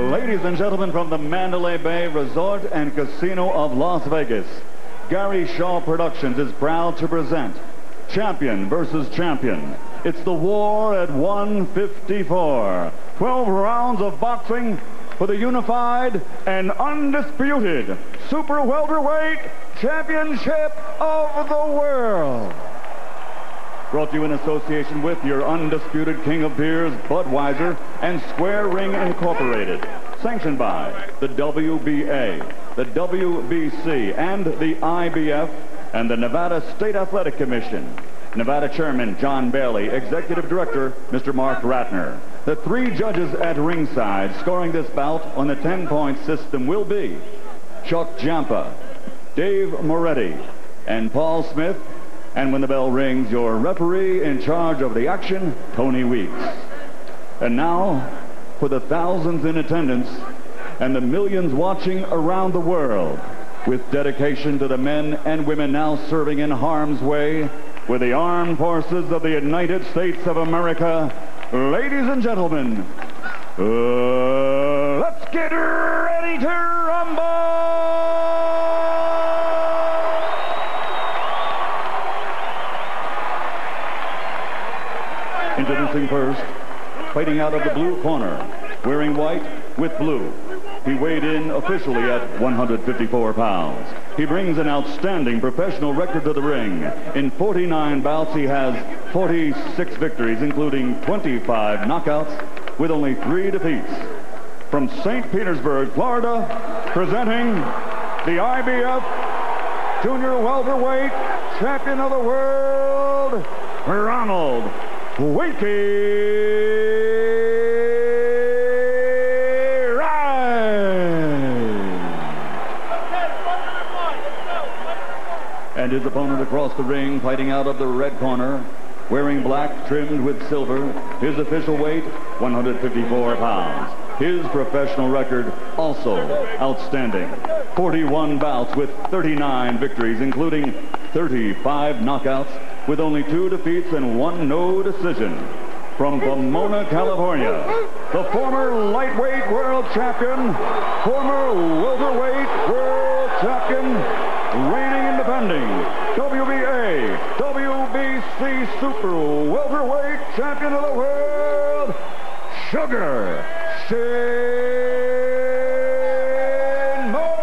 Ladies and gentlemen, from the Mandalay Bay Resort and Casino of Las Vegas, Gary Shaw Productions is proud to present Champion versus Champion. It's the war at 154. 12 rounds of boxing for the unified and undisputed Super Welterweight Championship of the World. Brought to you in association with your undisputed king of beers, Budweiser, and Square Ring Incorporated. Sanctioned by the WBA, the WBC, and the IBF, and the Nevada State Athletic Commission. Nevada Chairman John Bailey, Executive Director Mr. Mark Ratner. The 3 judges at ringside scoring this bout on the 10-point system will be Chuck Jampa, Dave Moretti, and Paul Smith. And when the bell rings, your referee in charge of the action, Tony Weeks. And now, for the thousands in attendance and the millions watching around the world, with dedication to the men and women now serving in harm's way with the armed forces of the United States of America, ladies and gentlemen, let's get ready to rumble! Introducing first, fighting out of the blue corner, wearing white with blue. He weighed in officially at 154 pounds. He brings an outstanding professional record to the ring. In 49 bouts, he has 46 victories, including 25 knockouts, with only 3 defeats. From St. Petersburg, Florida, presenting the IBF Junior Welterweight Champion of the World, Ronald Winky Rice. And his opponent across the ring, fighting out of the red corner, wearing black trimmed with silver. His official weight, 154 pounds. His professional record, also outstanding. 41 bouts with 39 victories, including 35 knockouts, with only 2 defeats and 1 no decision. From Pomona, California, the former lightweight world champion, former welterweight world champion, reigning and defending WBA, WBC Super Welterweight Champion of the World, Sugar Shane Mosley.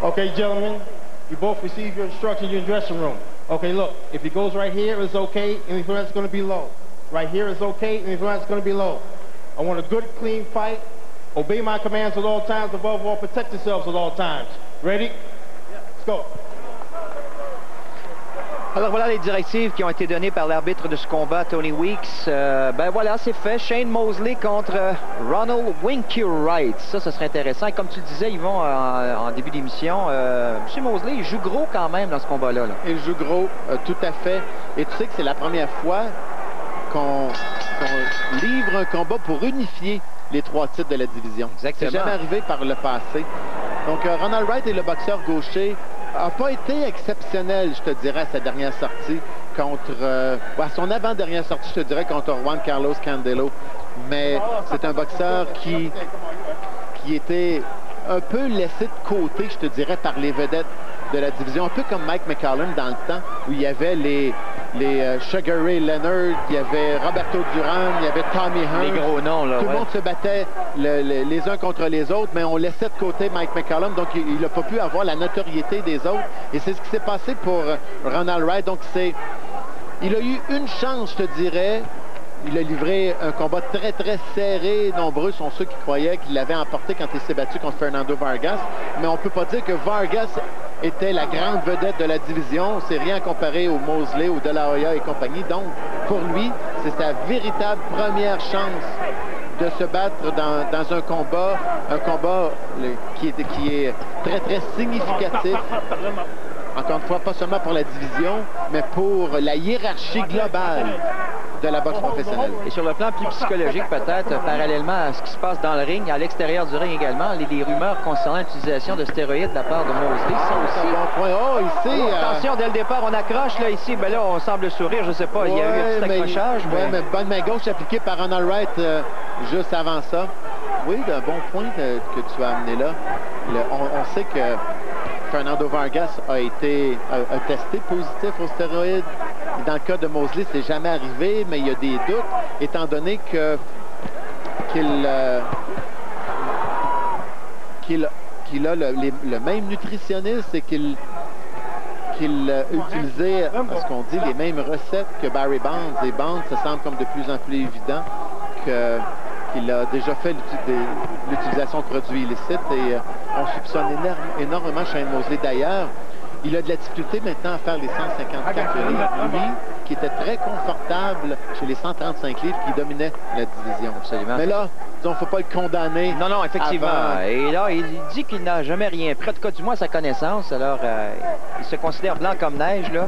Okay, gentlemen, you both receive your instructions in your dressing room. Okay, look, if he goes right here, it's okay, and if it's going to be low. Right here is okay, and if it's going to be low. I want a good, clean fight. Obey my commands at all times. Above all, protect yourselves at all times. Ready? Let's go. Alors voilà les directives qui ont été données par l'arbitre de ce combat, Tony Weeks. Ben voilà, c'est fait. Shane Mosley contre Ronald Winky Wright. Ça serait intéressant. Et comme tu le disais, ils vont en début d'émission. M. Mosley, il joue gros quand même dans ce combat-là. Il joue gros, tout à fait. Et tu sais que c'est la première fois qu'on livre un combat pour unifier les 3 titres de la division. Exactement. C'est jamais arrivé par le passé. Donc, Ronald Wright est le boxeur gaucher. n'a pas été exceptionnel, je te dirais, à sa dernière sortie contre... à son avant-dernière sortie, je te dirais, contre Juan Carlos Candelo. Mais c'est un boxeur qui qui était un peu laissé de côté, je te dirais, par les vedettes de la division. Un peu comme Mike McCallum dans le temps, où il y avait les Sugar Ray Leonard, il y avait Roberto Duran, il y avait Tommy Hearns. Les gros noms, là. Tout le monde se battait les uns contre les autres, mais on laissait de côté Mike McCallum, donc il n'a pas pu avoir la notoriété des autres. Et c'est ce qui s'est passé pour Ronald Wright. Donc il a eu une chance, je te dirais. Il a livré un combat très, très serré. Nombreux sont ceux qui croyaient qu'il l'avait emporté quand il s'est battu contre Fernando Vargas. Mais on ne peut pas dire que Vargas était la grande vedette de la division. C'est rien comparé au Mosley, au De La Hoya et compagnie. Donc, pour lui, c'est sa véritable première chance de se battre dans un combat qui est très, très significatif. Encore une fois, pas seulement pour la division, mais pour la hiérarchie globale de la boxe professionnelle. Et sur le plan plus psychologique, peut-être, parallèlement à ce qui se passe dans le ring, à l'extérieur du ring également, des rumeurs concernant l'utilisation de stéroïdes de la part de Mosley sont aussi... Bon point. Oh, ici... Attention, dès le départ, on accroche, là, ici, ben là, on semble sourire, je sais pas, il y a eu un petit accrochage. Oui, mais bonne main gauche appliquée par Ronald Wright juste avant ça. Oui, un bon point que tu as amené là. On sait que Fernando Vargas a testé positif aux stéroïdes. Dans le cas de Mosley, c'est jamais arrivé, mais il y a des doutes, étant donné qu'il a le même nutritionniste et qu'il utilisait, ce qu'on dit, les mêmes recettes que Barry Bonds. Et Bonds, ça semble comme de plus en plus évident qu'il a déjà fait l'utilisation de produits illicites. Et on soupçonne énormément Shane Mosley. D'ailleurs, il a de la difficulté maintenant à faire les 154 livres. Lui, qui était très confortable chez les 135 livres, qui dominait la division. Absolument. Mais là, il ne faut pas le condamner. Non, non, effectivement. Et là, il dit qu'il n'a jamais rien pris, en tout cas, du moins à sa connaissance. Alors, il se considère blanc comme neige, là.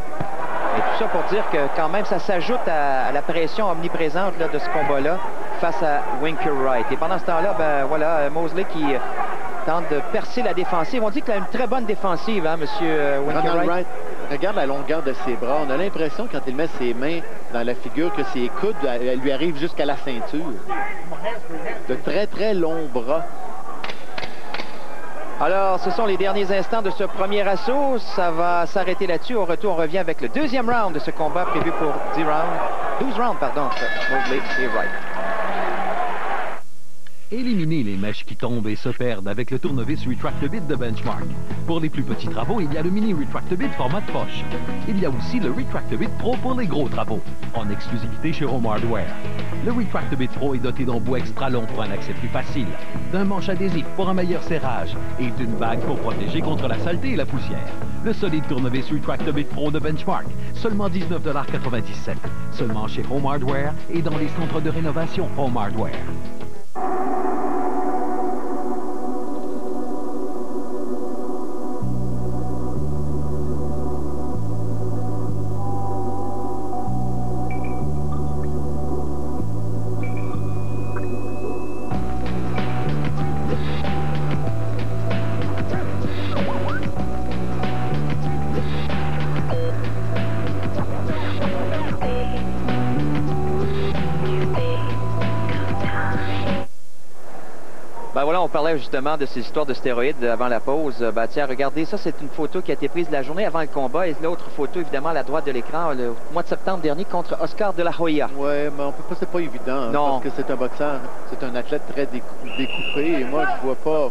Et tout ça pour dire que, quand même, ça s'ajoute à la pression omniprésente là, de ce combat-là face à Winker Wright. Et pendant ce temps-là, ben voilà, Mosley qui tente de percer la défensive. On dit qu'il a une très bonne défensive, hein, monsieur Winker Wright. Regarde la longueur de ses bras. On a l'impression, quand il met ses mains dans la figure, que ses coudes lui arrivent jusqu'à la ceinture. De très, très longs bras. Alors, ce sont les derniers instants de ce premier assaut. Ça va s'arrêter là-dessus. Au retour, on revient avec le deuxième round de ce combat prévu pour 12 rounds, pardon, Mosley et Wright. Éliminez les mèches qui tombent et se perdent avec le tournevis Retractobit de Benchmark. Pour les plus petits travaux, il y a le mini Retractobit format de poche. Il y a aussi le Retractobit Pro pour les gros travaux, en exclusivité chez Home Hardware. Le Retractobit Pro est doté d'un bout extra long pour un accès plus facile, d'un manche adhésif pour un meilleur serrage et d'une bague pour protéger contre la saleté et la poussière. Le solide tournevis Retractobit Pro de Benchmark, seulement 19,97 $, seulement chez Home Hardware et dans les centres de rénovation Home Hardware. Ben voilà, on parlait justement de ces histoires de stéroïdes avant la pause. Ben tiens, regardez, ça c'est une photo qui a été prise la journée avant le combat et l'autre photo évidemment à la droite de l'écran, le mois de septembre dernier contre Oscar De La Hoya. Oui, mais on peut pas, c'est pas évident, hein, parce que c'est un boxeur, c'est un athlète très découpé et moi je vois pas...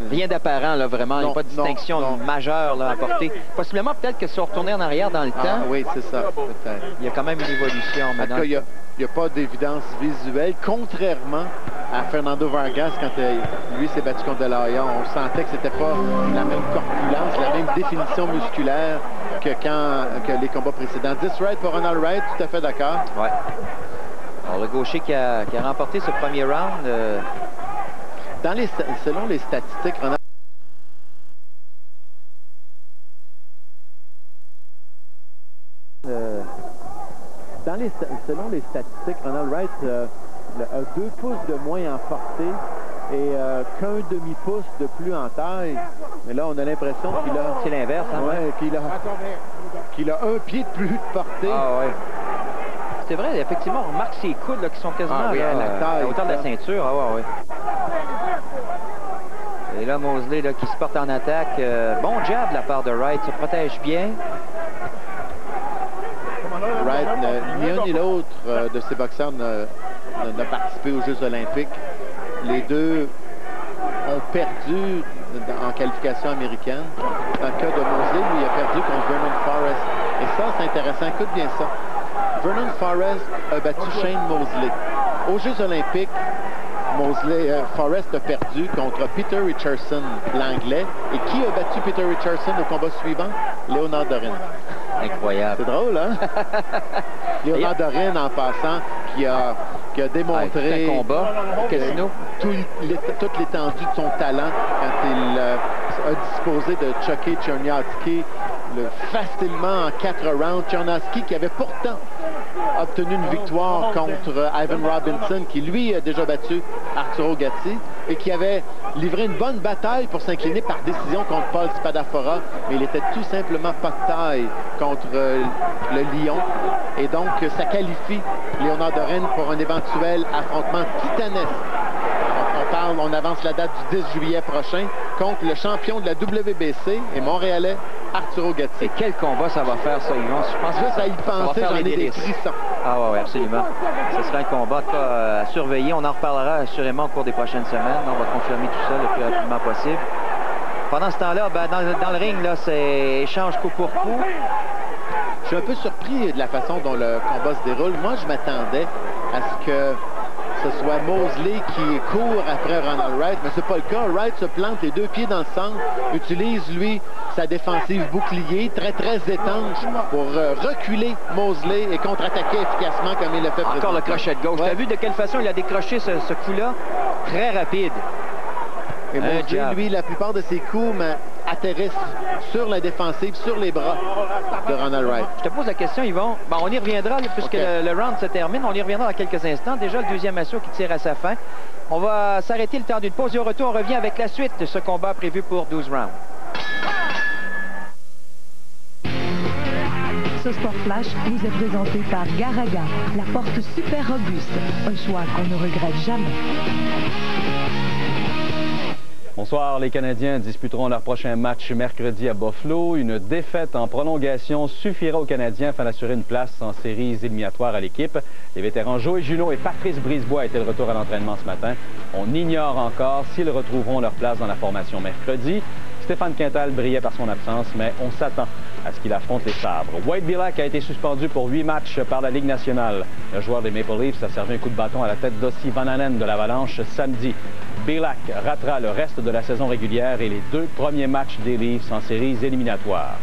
Rien d'apparent, là, vraiment. Il n'y a pas de distinction majeure là, à porter. Possiblement, peut-être que si on retournait en arrière dans le temps... Oui, c'est ça, peut-être. Il y a quand même une évolution. En tout cas, il n'y a pas d'évidence visuelle, contrairement à Fernando Vargas, quand lui s'est battu contre De La Hoya. On sentait que c'était pas la même corpulence, la même définition musculaire que les combats précédents. 10 Wright pour Ronald Wright, tout à fait d'accord. Ouais. Alors, le gaucher qui a remporté ce premier round... selon les statistiques, Ronald... selon les statistiques, Ronald Wright a 2 pouces de moins en portée et qu'un demi-pouce de plus en taille. Mais là, on a l'impression qu'il a... C'est l'inverse, hein? Ouais, qu'il a un pied de plus de portée. Ah ouais. C'est vrai, effectivement, on remarque ses coudes là, qui sont quasiment à la taille, à hauteur de la ceinture. Ah ouais, ouais. Et là, Mosley là, qui se porte en attaque. Bon jab de la part de Wright, se protège bien. Wright, ni un ni l'autre de ces boxeurs n'a participé aux Jeux olympiques. Les deux ont perdu en qualification américaine. Dans le cas de Mosley, lui, il a perdu contre Vernon Forrest. Et ça, c'est intéressant. Écoute bien ça. Vernon Forrest a battu Shane Mosley. Aux Jeux olympiques, Forrest a perdu contre Peter Richardson, l'Anglais. Et qui a battu Peter Richardson au combat suivant? Léonard Dorin. Incroyable. C'est drôle, hein? Léonard Dorin, en passant, qui a démontré toute l'étendue de son talent quand il a disposé de Chucky Czerniawski facilement en 4 rounds. Czerniawski qui avait pourtant obtenu une victoire contre Ivan Robinson, qui lui a déjà battu Arturo Gatti et qui avait livré une bonne bataille pour s'incliner par décision contre Paul Spadafora, mais il était tout simplement pas de taille contre le Lion. Et donc, ça qualifie Léonard Dorin pour un éventuel affrontement titanesque. On avance la date du 10 juillet prochain contre le champion de la WBC et montréalais, Arturo Gatti. Et quel combat ça va faire, ça, Yvon? Je pense juste à y penser, j'en ai des frissons. Ah ouais, absolument. Ce sera un combat à surveiller. On en reparlera assurément au cours des prochaines semaines. On va confirmer tout ça le plus rapidement possible. Pendant ce temps-là, dans le ring, là, c'est échange coup pour coup. Je suis un peu surpris de la façon dont le combat se déroule. Moi, je m'attendais à ce que ce soit Mosley qui court après Ronald Wright, mais c'est pas le cas. Wright se plante les 2 pieds dans le centre, utilise, lui, sa défensive bouclier, très étanche, pour reculer Mosley et contre-attaquer efficacement comme il l'a fait. Encore le crochet de gauche. Ouais. Tu as vu de quelle façon il a décroché ce coup-là? Très rapide. Et Mosley, lui, la plupart de ses coups atterrissent sur la défensive, sur les bras de Ronald Wright. Je te pose la question, Yvon. Bon, on y reviendra, puisque le round se termine. On y reviendra dans quelques instants. Déjà, le deuxième assaut qui tire à sa fin. On va s'arrêter le temps d'une pause et au retour, on revient avec la suite de ce combat prévu pour 12 rounds. Ce Sport Flash vous est présenté par Garaga, la porte super robuste. Un choix qu'on ne regrette jamais. Bonsoir, les Canadiens disputeront leur prochain match mercredi à Buffalo. Une défaite en prolongation suffira aux Canadiens afin d'assurer une place en séries éliminatoires à l'équipe. Les vétérans Joey Junot et Patrice Brisebois étaient de retour à l'entraînement ce matin. On ignore encore s'ils retrouveront leur place dans la formation mercredi. Stéphane Quintal brillait par son absence, mais on s'attend à ce qu'il affronte les Sabres. Wade Belak a été suspendu pour 8 matchs par la Ligue nationale. Le joueur des Maple Leafs a servi un coup de bâton à la tête d'Ossi Vananen de l'Avalanche samedi. Belak ratera le reste de la saison régulière et les 2 premiers matchs des Leafs en séries éliminatoires.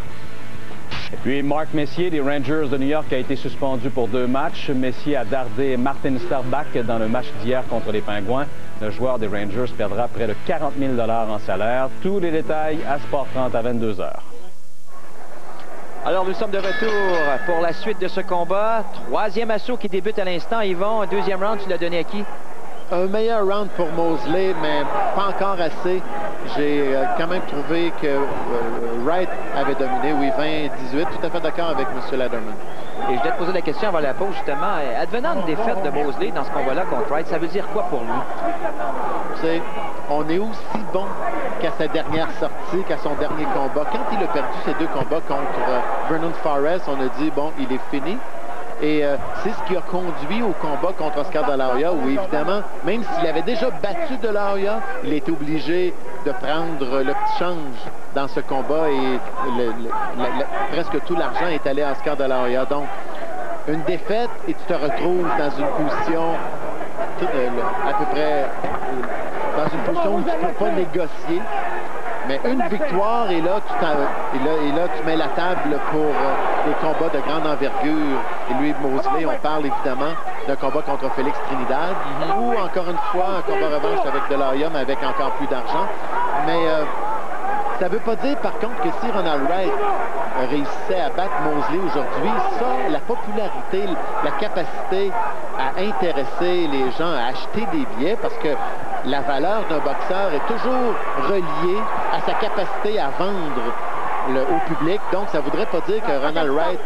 Et puis Mark Messier des Rangers de New York a été suspendu pour 2 matchs. Messier a dardé Martin Starbach dans le match d'hier contre les Pingouins. Le joueur des Rangers perdra près de 40 000 $ en salaire. Tous les détails à Sport 30 à 22 h. Alors, nous sommes de retour pour la suite de ce combat. 3e assaut qui débute à l'instant. Yvon, 2e round, tu l'as donné à qui? Un meilleur round pour Mosley, mais pas encore assez. J'ai quand même trouvé que Wright avait dominé, oui, 20-18. Tout à fait d'accord avec M. Lederman. Et je vais te poser la question avant la pause, justement. Advenant une défaite de Mosley dans ce combat-là contre Wright, ça veut dire quoi pour lui? Tu sais, on est aussi bon qu'à sa dernière sortie, qu'à son dernier combat. Quand il a perdu ses 2 combats contre Vernon Forrest, on a dit, bon, il est fini. Et c'est ce qui a conduit au combat contre Oscar De La Hoya, où évidemment, même s'il avait déjà battu De La Hoya, il était obligé de prendre le petit change dans ce combat et presque tout l'argent est allé à Oscar De La Hoya. Donc, une défaite et tu te retrouves dans une position à peu près dans une position où tu ne peux pas négocier. Mais une victoire, et là, tu mets la table pour des combats de grande envergure. Et lui, Mosley, on parle évidemment d'un combat contre Félix Trinidad, ou encore une fois, un combat revanche avec De La Hoya, mais avec encore plus d'argent. Mais ça ne veut pas dire, par contre, que si Ronald Wright réussissait à battre Mosley aujourd'hui, ça, la popularité, la capacité à intéresser les gens, à acheter des billets, parce que la valeur d'un boxeur est toujours reliée à sa capacité à vendre au public. Donc, ça ne voudrait pas dire que Ronald Wright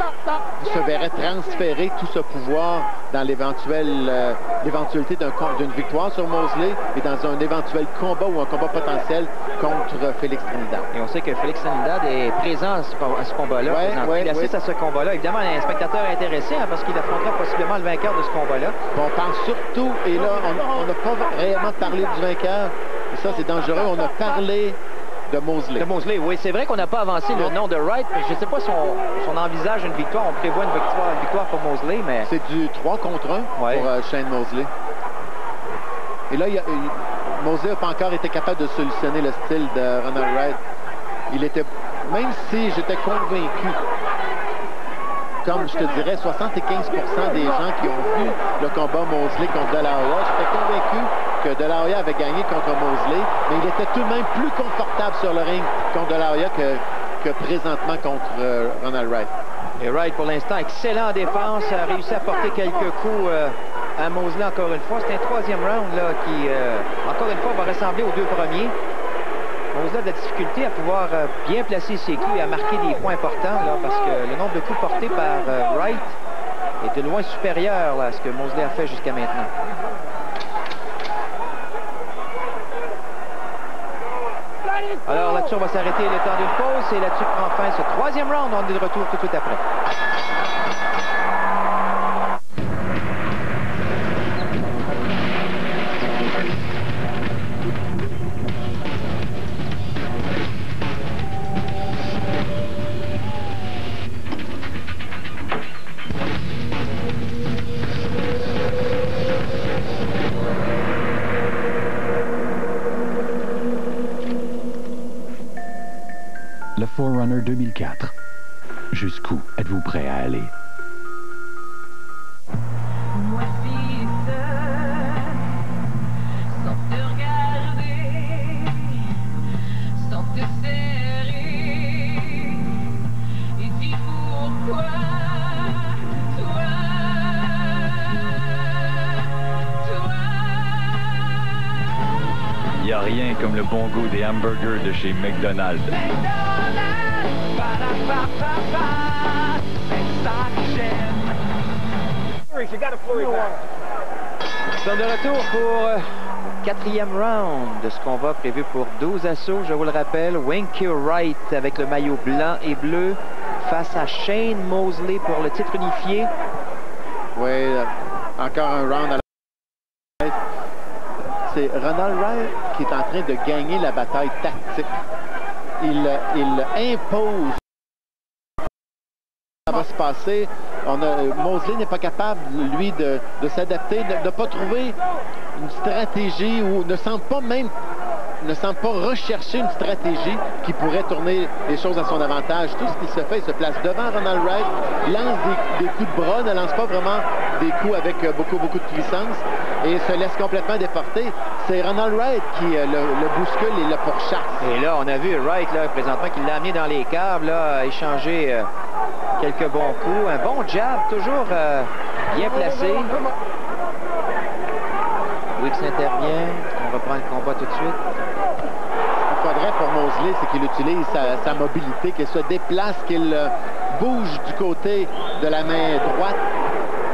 se verrait transférer tout ce pouvoir dans l'éventualité d'une victoire sur Mosley et dans un éventuel combat ou un combat potentiel contre Félix Trinidad. Et on sait que Félix Trinidad est présent à ce combat-là. Il assiste à ce combat-là. Évidemment, un spectateur intéressé parce qu'il affrontera possiblement le vainqueur de ce combat-là. On pense surtout, et là, on n'a pas réellement parlé du vainqueur. Et ça, c'est dangereux. On a parlé de Mosley. De Mosley, oui. C'est vrai qu'on n'a pas avancé le nom de Wright. Je ne sais pas si on envisage une victoire. On prévoit une victoire pour Mosley, mais... C'est du 3 contre 1 pour Shane Mosley. Et là, Mosley n'a pas encore été capable de solutionner le style de Ronald Wright. Il était... Même si j'étais convaincu, comme je te dirais, 75% des gens qui ont vu le combat Mosley contre De La Hoya, j'étais convaincu que De La Hoya avait gagné contre Mosley, mais il était tout de même plus confortable sur le ring contre De La Hoya que présentement contre Ronald Wright. Et Wright, pour l'instant, excellent en défense, a réussi à porter quelques coups à Mosley encore une fois. C'est un troisième round là, qui, encore une fois, va ressembler aux deux premiers. Mosley a de la difficulté à pouvoir bien placer ses coups et à marquer des points importants là, parce que le nombre de coups portés par Wright est de loin supérieur là, à ce que Mosley a fait jusqu'à maintenant. Alors là-dessus, on va s'arrêter le temps d'une pause et là-dessus prend fin ce troisième round. On est de retour tout de suite après. Le 4Runner 2004. Jusqu'où êtes-vous prêt à aller? Il n'y a rien comme le bon goût des hamburgers de chez McDonald's. Nous sommes de retour pour quatrième round de ce combat prévu pour 12 assauts. Je vous le rappelle, Winky Wright avec le maillot blanc et bleu face à Shane Mosley pour le titre unifié. Oui, encore un round à la... C'est Ronald Wright qui est en train de gagner la bataille tactique. Il impose. Ça va se passer. Mosley n'est pas capable, lui, de s'adapter, de ne pas trouver une stratégie ou ne semble pas rechercher une stratégie qui pourrait tourner les choses à son avantage. Tout ce qui se fait, il se place devant Ronald Wright, lance des coups de bras, ne lance pas vraiment des coups avec beaucoup de puissance et se laisse complètement déporter. C'est Ronald Wright qui le bouscule et le pourchasse. Et là, on a vu Wright, là, présentement, qui l'a amené dans les câbles, là, a échangé quelques bons coups. Un bon jab, toujours bien placé. Wicks intervient. On reprend le combat tout de suite. Ce qu'il faudrait pour Mosley, c'est qu'il utilise sa mobilité, qu'il se déplace, qu'il bouge du côté de la main droite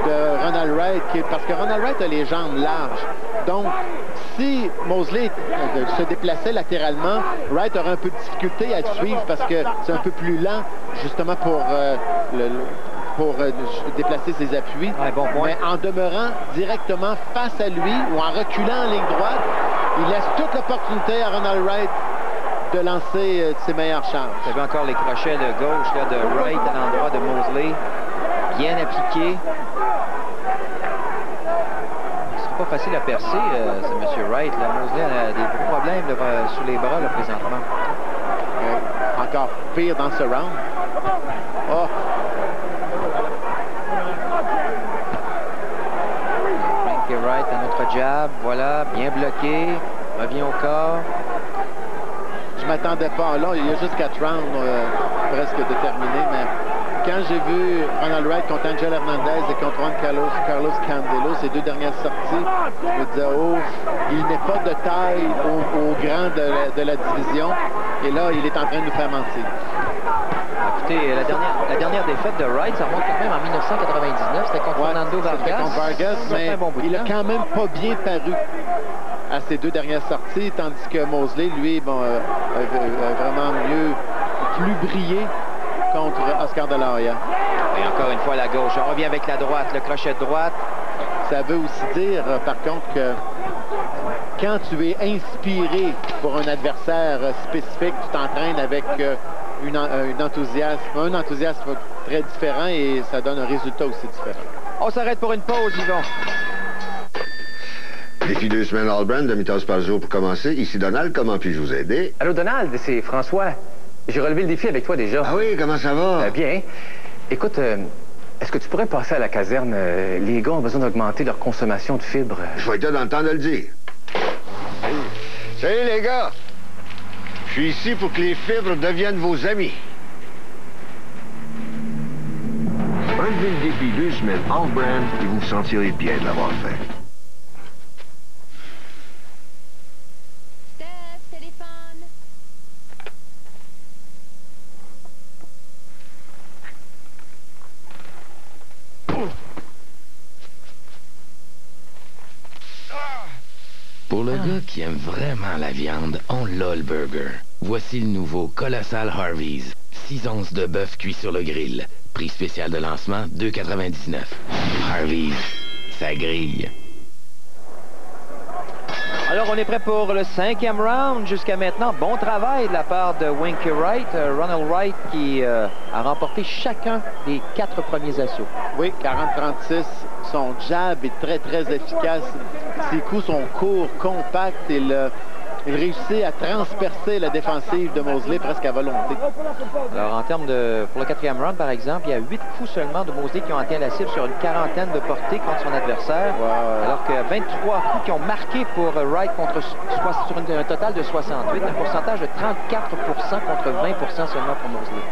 de Ronald Wright, parce que Ronald Wright a les jambes larges. Donc, si Mosley se déplaçait latéralement, Wright aurait un peu de difficulté à le suivre parce que c'est un peu plus lent, justement, pour déplacer ses appuis. Ouais, bon point. Mais en demeurant directement face à lui ou en reculant en ligne droite, il laisse toute l'opportunité à Ronald Wright de lancer ses meilleures charges. Vous avez encore les crochets de gauche là, de Wright à l'endroit de Mosley. Bien appliqué. Ce sera pas facile à percer, c'est M. Wright. Là. Mosley a des gros problèmes là, sous les bras là, présentement. Encore pire dans ce round. Oh! Winky Wright, un autre jab. Voilà, bien bloqué. Revient au corps. Je m'attendais pas. Là, il y a juste 4 rounds presque de terminer, mais quand j'ai vu Ronald Wright contre Angel Hernandez et contre Juan Carlos Candelo, ces deux dernières sorties, je me disais, oh, il n'est pas de taille au grand de la division. Et là, il est en train de nous faire mentir. Écoutez, la dernière défaite de Wright, ça remonte quand même en 1999. C'était contre Fernando Vargas. C'était contre Vargas, mais il a quand même pas bien paru à ses deux dernières sorties, tandis que Mosley, lui, bon, a vraiment plus brillé contre Oscar de la Hoya. Et encore une fois, la gauche. On revient avec la droite, le crochet de droite. Ça veut aussi dire, par contre, que quand tu es inspiré pour un adversaire spécifique, tu t'entraînes avec un enthousiasme très différent et ça donne un résultat aussi différent. On s'arrête pour une pause, Yvon. Défi 2 semaines All-Brand, demi-tasse par jour pour commencer. Ici Donald, comment puis-je vous aider? Allô, Donald, c'est François. J'ai relevé le défi avec toi déjà. Ah oui, comment ça va? Bien. Écoute, est-ce que tu pourrais passer à la caserne? Les gars ont besoin d'augmenter leur consommation de fibres. Je vais être là dans le temps de le dire. Salut les gars! Je suis ici pour que les fibres deviennent vos amis. Relevez le défi 2 semaines All-Brand et vous vous sentirez bien de l'avoir fait. Pour le gars qui aime vraiment la viande, on l'a le burger. Voici le nouveau Colossal Harvey's. 6 onces de bœuf cuit sur le grill. Prix spécial de lancement, $2,99. Harvey's, ça grille. Alors, on est prêt pour le 5e round. Jusqu'à maintenant, bon travail de la part de Winky Wright. Ronald Wright qui a remporté chacun des 4 premiers assauts. Oui, 40-36. Son jab est très, très efficace. Ses coups sont courts, compacts. Il réussit à transpercer la défensive de Mosley presque à volonté. Alors, en termes de... Pour le 4e round, par exemple, il y a 8 coups seulement de Mosley qui ont atteint la cible sur une quarantaine de portées contre son adversaire. Wow. Alors que 23 coups qui ont marqué pour Wright sur un total de 68. Un pourcentage de 34% contre 20% seulement pour Mosley.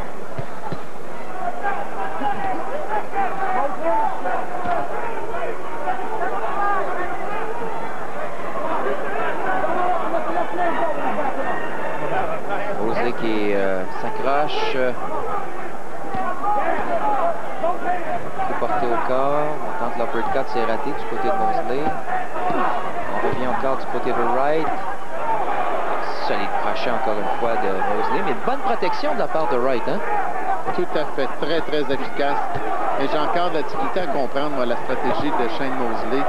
Mosley qui s'accroche. Qui est porté au corps. On tente l'uppercut, c'est raté du côté de Mosley. On revient encore du côté de Wright. Solide crochet encore une fois de Mosley, mais une bonne protection de la part de Wright, hein? Tout à fait, très, très efficace. Et j'ai encore de la difficulté à comprendre, moi, la stratégie de Shane Mosley.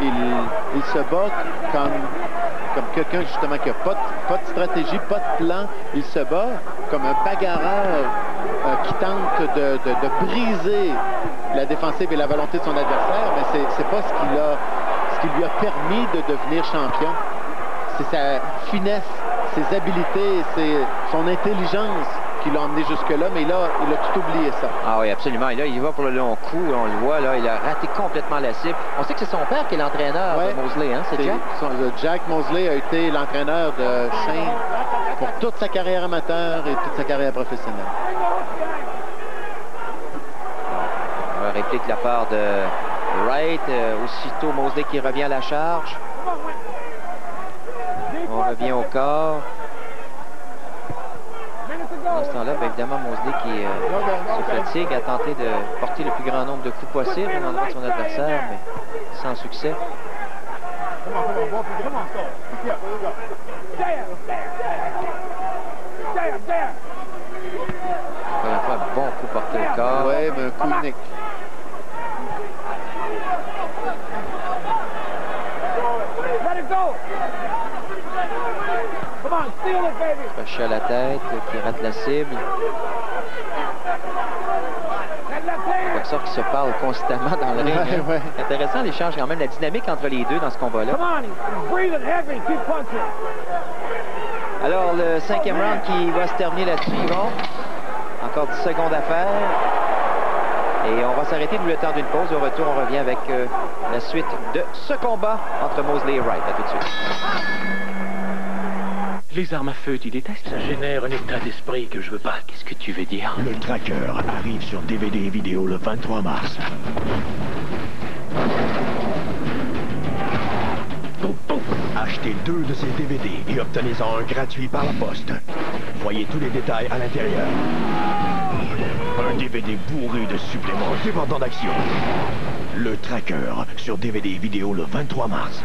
Il se bat comme quelqu'un, justement, qui n'a pas de stratégie, pas de plan. Il se bat comme un bagarreur qui tente de briser la défensive et la volonté de son adversaire, mais c'est pas ce qui lui a permis de devenir champion. C'est sa finesse, ses habiletés, son intelligence qui l'a emmené jusque-là, mais là, il a tout oublié ça. Ah oui, absolument. Et là, il va pour le long coup, on le voit, là, il a raté complètement la cible. On sait que c'est son père qui est l'entraîneur de Mosley, hein? C'est Jack? Jack Mosley a été l'entraîneur de Shane pour toute sa carrière amateur et toute sa carrière professionnelle. On va réplique de la part de Wright. Aussitôt, Mosley qui revient à la charge. On revient au corps. Dans ce temps-là, bien évidemment, Mosley qui se fatigue à tenter de porter le plus grand nombre de coups possible à l'endroit de son adversaire, mais sans succès. Encore une fois, bon coup porté au corps. Oui, mais un coup unique. Crochet à la tête, qui rate la cible. Boxeurs qui se parlent constamment dans le ring. Hein. Ouais. Intéressant l'échange quand même, la dynamique entre les deux dans ce combat-là. Alors, le 5e round qui va se terminer là-dessus, Yvon. Encore 10 secondes à faire. Et on va s'arrêter le temps d'une pause. Au retour, on revient avec la suite de ce combat entre Mosley et Wright. À tout de suite. Les armes à feu, tu détestes? Ça génère un état d'esprit que je veux pas. Qu'est-ce que tu veux dire? Le Tracker arrive sur DVD et vidéo le 23 mars. Achetez 2 de ces DVD et obtenez-en un gratuit par la poste. Voyez tous les détails à l'intérieur. Un DVD bourré de suppléments débordant d'action. Le Tracker sur DVD et vidéo le 23 mars.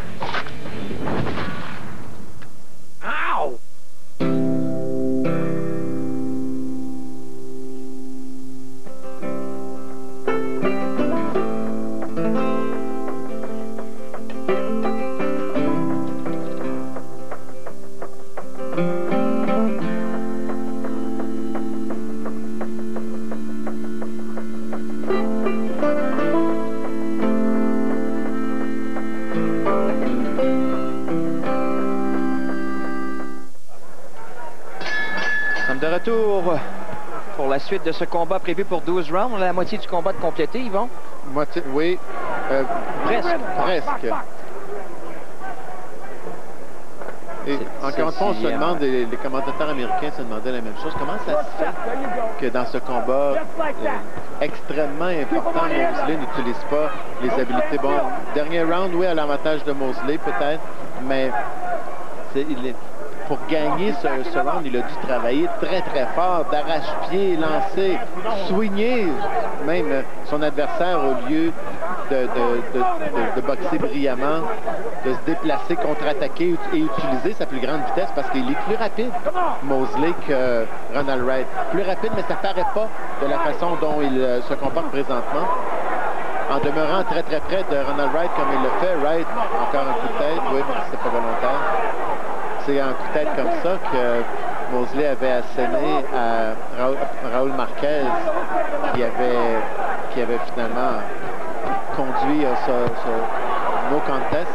Ow! De retour pour la suite de ce combat prévu pour 12 rounds. La moitié du combat de complété, Yvon? Moitié, oui. Presque. Presque. Et encore une fois, on se demande, les commentateurs américains se demandaient la même chose. Comment ça se fait que dans ce combat extrêmement important, Mosley n'utilise pas les habiletés? Bon, dernier round, oui, à l'avantage de Mosley peut-être, mais pour gagner ce round, il a dû travailler très très fort, d'arrache-pied, lancer, swinger même son adversaire au lieu de boxer brillamment, de se déplacer, contre-attaquer et utiliser sa plus grande vitesse parce qu'il est plus rapide, Mosley, que Ronald Wright. Plus rapide, mais ça ne paraît pas de la façon dont il se comporte présentement. En demeurant très très près de Ronald Wright comme il le fait, Wright, encore un coup de tête, oui, mais c'est pas volontaire. C'est un coup de tête comme ça que Mosley avait asséné à Raúl Marquez qui avait finalement conduit ce no contest.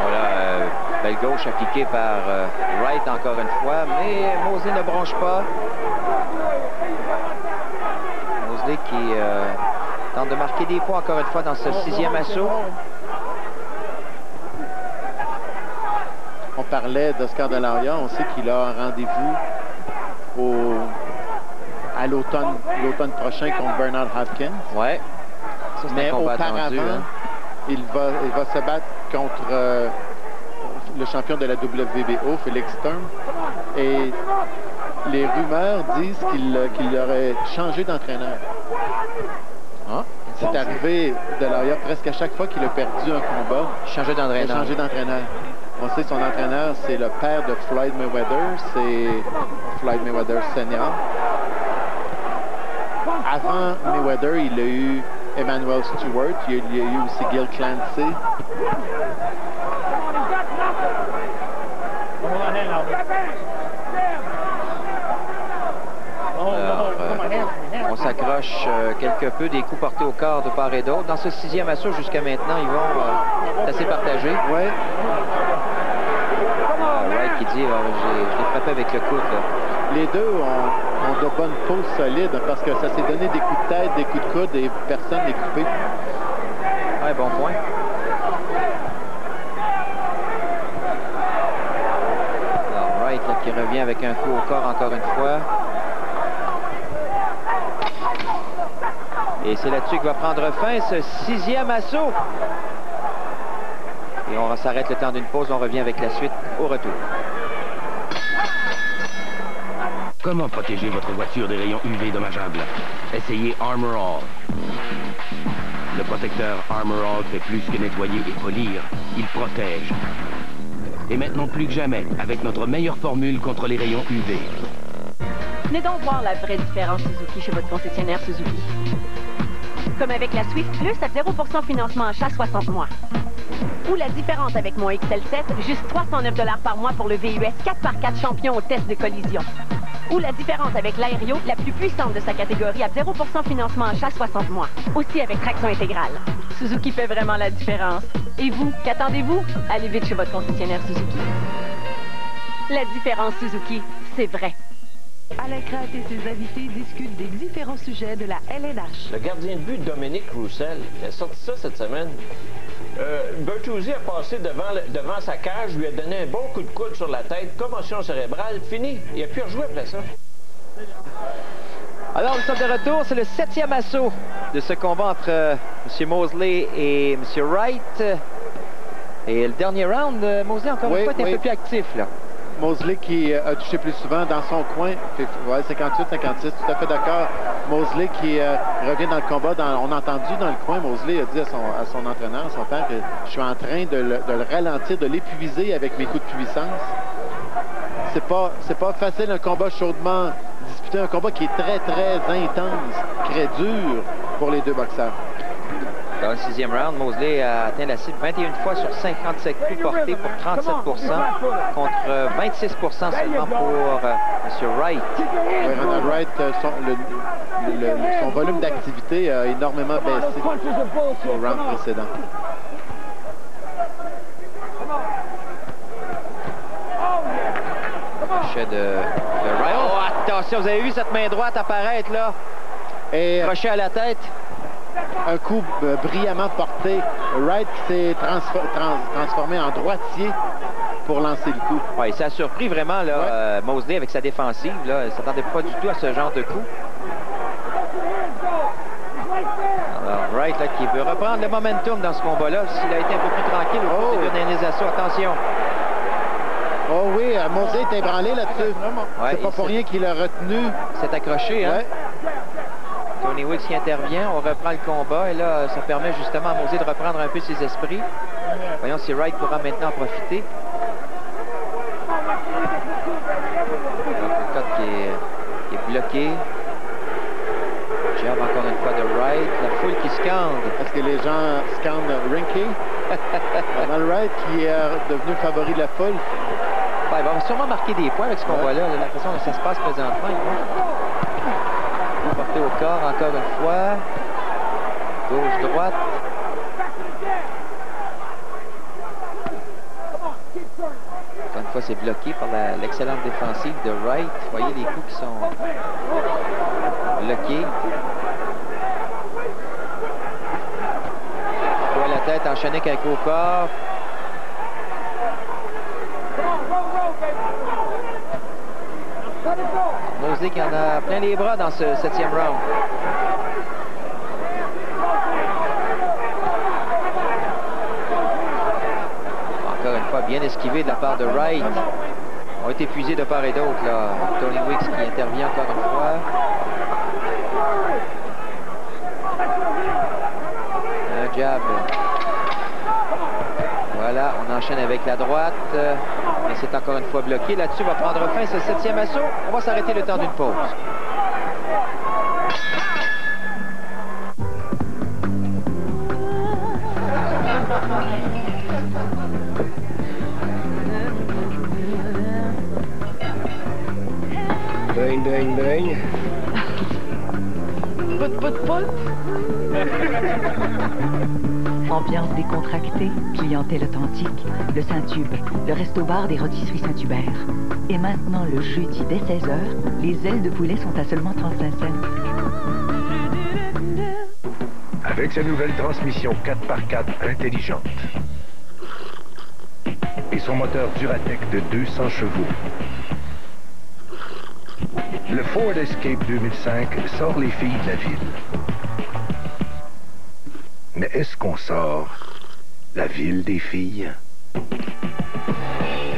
Voilà, belle gauche appliquée par Wright encore une fois, mais Mosley ne bronche pas. Mosley qui tente de marquer des points encore une fois dans ce 6e assaut. On parlait d'Oscar de la Hoya, on sait qu'il a un rendez-vous à l'automne prochain contre Bernard Hopkins. Ouais. Ça, mais auparavant, attendu, hein. il va se battre contre le champion de la WBO, Félix Sturm. Et les rumeurs disent qu'il aurait changé d'entraîneur. Ah. C'est arrivé de la Hoya presque à chaque fois qu'il a perdu un combat. Changé d'entraîneur. On sait son entraîneur, c'est le père de Floyd Mayweather, c'est Floyd Mayweather Senior. Avant Mayweather, il a eu Emmanuel Stewart, il y a eu aussi Gil Clancy. On s'accroche quelque peu des coups portés au corps de part et d'autre. Dans ce 6e assaut jusqu'à maintenant, ils vont assez partagé. Ouais. Wright qui dit, je l'ai frappé avec le coude. Là. Les deux ont de bonnes pauses solides parce que ça s'est donné des coups de tête, des coups de coude et personne n'est coupé. Ouais, bon point. Alors, Wright là, qui revient avec un coup au corps encore une fois. Et c'est là-dessus que va prendre fin ce 6e assaut. Et on s'arrête le temps d'une pause. On revient avec la suite au retour. Comment protéger votre voiture des rayons UV dommageables? Essayez Armor All. Le protecteur Armor All fait plus que nettoyer et polir. Il protège. Et maintenant plus que jamais, avec notre meilleure formule contre les rayons UV. Venez donc voir la vraie différence Suzuki chez votre concessionnaire Suzuki. Comme avec la Swift Plus à 0% financement achat 60 mois. Ou la différence avec mon XL7, juste 309 $ par mois pour le VUS 4x4 champion au test de collision. Ou la différence avec l'Aério, la plus puissante de sa catégorie à 0% financement achat 60 mois. Aussi avec traction intégrale. Suzuki fait vraiment la différence. Et vous, qu'attendez-vous? Allez vite chez votre concessionnaire Suzuki. La différence Suzuki, c'est vrai. Alain Krat et ses invités discutent des différents sujets de la LNH. Le gardien de but Dominique Roussel, il a sorti ça cette semaine. Bertuzzi a passé devant sa cage, lui a donné un bon coup de coude sur la tête, commotion cérébrale, fini. Il a pu rejouer après ça. Alors, nous sommes de retour. C'est le 7e assaut de ce combat entre M. Mosley et M. Wright. Et le dernier round, Mosley, encore une fois, est un peu plus actif, là. Mosley qui a touché plus souvent dans son coin. Ouais, 58-56, tout à fait d'accord. Mosley qui revient dans le combat. On a entendu dans le coin, Mosley a dit à son entraîneur, à son père, que je suis en train de le ralentir, de l'épuiser avec mes coups de puissance. C'est pas facile un combat chaudement disputé, un combat qui est très, très intense, très dur pour les deux boxeurs. Dans le 6e round, Mosley a atteint la cible 21 fois sur 57 coups portés pour 37 contre 26 seulement pour M. Wright. Oui, Ronald Wright, son volume d'activité a énormément baissé au round précédent. Crochet de Wright. Oh, attention, vous avez vu cette main droite apparaître là? Et crochet à la tête. Un coup brillamment porté. Wright s'est transformé en droitier pour lancer le coup. Oui, ça a surpris vraiment là, Mosley avec sa défensive. Là. Il ne s'attendait pas du tout à ce genre de coup. Alors, Wright là, qui veut reprendre le momentum dans ce combat-là. S'il a été un peu plus tranquille au cours de l'organisation. Attention. Oh oui, Mosley est ébranlé là-dessus. Ouais, c'est pas pour rien qu'il a retenu. C'est accroché, hein? Ouais. Tony Weeks qui intervient, on reprend le combat et là, ça permet justement à Mosley de reprendre un peu ses esprits. Voyons si Wright pourra maintenant en profiter. Le code qui est bloqué. Jab encore une fois de Wright. La foule qui scande. Est-ce que les gens scandent Rinky? Ronald Wright qui est devenu favori de la foule. Ouais, il va sûrement marquer des points avec ce combat-là. La façon dont ça se passe présentement. Porté au corps encore une fois. Gauche-droite. Encore une fois, c'est bloqué par l'excellente défensive de Wright. Vous voyez les coups qui sont bloqués. Coup à la tête, enchaîné avec au corps. Mosley qui en a plein les bras dans ce 7e round. Encore une fois, bien esquivé de la part de Wright. On a été épuisés de part et d'autre, là. Tony Weeks qui intervient encore une fois. Un jab. Voilà, on enchaîne avec la droite. Mais c'est encore une fois bloqué. Là-dessus va prendre fin ce 7e assaut. On va s'arrêter le temps d'une pause. Bang, bang, bang. Pout, pout, pout. Ambiance décontractée, clientèle authentique, le Saint-Tube, le resto-bar des rôtisseries Saint-Hubert. Et maintenant, le jeudi dès 16h, les ailes de poulet sont à seulement 35 cents. Avec sa nouvelle transmission 4x4 intelligente et son moteur Duratec de 200 chevaux, le Ford Escape 2005 sort les filles de la ville. Mais est-ce qu'on sort la ville des filles?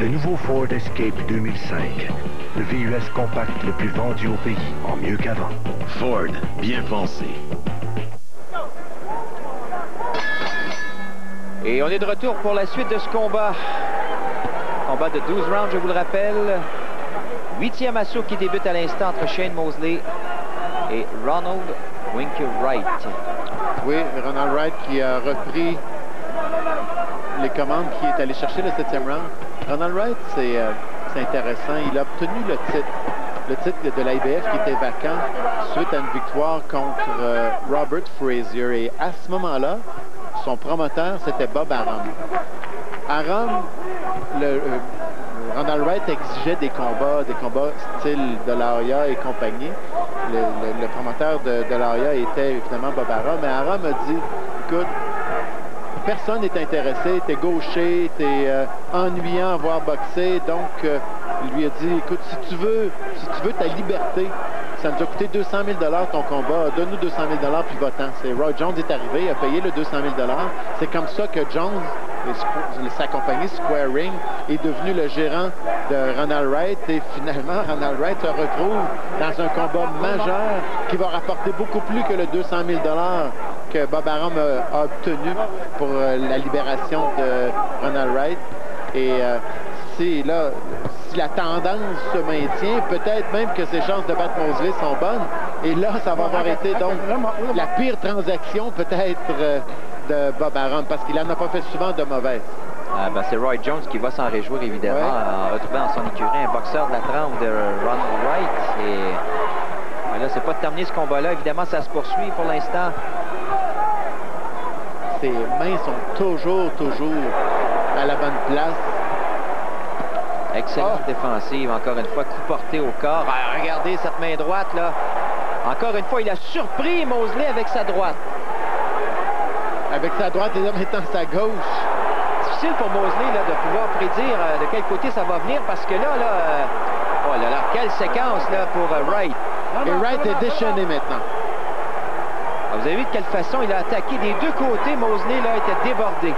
Le nouveau Ford Escape 2005, le VUS compact le plus vendu au pays, en mieux qu'avant. Ford, bien pensé. Et on est de retour pour la suite de ce combat. Combat de 12 rounds, je vous le rappelle. 8e assaut qui débute à l'instant entre Shane Mosley et Ronald Winky Wright. Oui, Ronald Wright qui a repris les commandes, qui est allé chercher le 7e round. Ronald Wright, c'est intéressant. Il a obtenu le titre de l'IBF qui était vacant suite à une victoire contre Robert Frazier. Et à ce moment-là, son promoteur, c'était Bob Arum. Arum, Ronald Wright exigeait des combats style de la Hoya et compagnie. Le promoteur de la Hoya était évidemment Bob Arum, mais Arum a dit, écoute, personne n'est intéressé, t'es gaucher, t'es ennuyant à voir boxer, donc il lui a dit, écoute, si tu veux ta liberté, ça nous a coûté 200 000 $ ton combat, donne-nous 200 000 $ puis va-t'en. Roy Jones est arrivé, il a payé le 200 000 $. C'est comme ça que Jones sa compagnie Square Ring est devenu le gérant de Ronald Wright et finalement Ronald Wright se retrouve dans un combat majeur qui va rapporter beaucoup plus que le 200 000 $ que Bob Arum a obtenu pour la libération de Ronald Wright. Et si la tendance se maintient, peut-être même que ses chances de battre Mosley sont bonnes. Et là, ça va avoir été donc la pire transaction peut-être de Bob Arum, parce qu'il n'en a pas fait souvent de mauvaises. C'est Roy Jones qui va s'en réjouir, évidemment, en retrouvant dans son écurie un boxeur de la trempe de Ronald Wright. Et là, c'est pas de terminer ce combat-là. Évidemment, ça se poursuit pour l'instant. Ses mains sont toujours à la bonne place. Excellente défensive, encore une fois, coup porté au corps. Regardez cette main droite, là. Encore une fois, il a surpris Mosley avec sa droite. Avec sa droite, les hommes étant sa gauche. Difficile pour Mosley là, de pouvoir prédire de quel côté ça va venir, parce que là, oh là là, quelle séquence là pour Wright. Et Wright est déchaîné maintenant. Vous avez vu de quelle façon il a attaqué des deux côtés. Mosley là était débordé.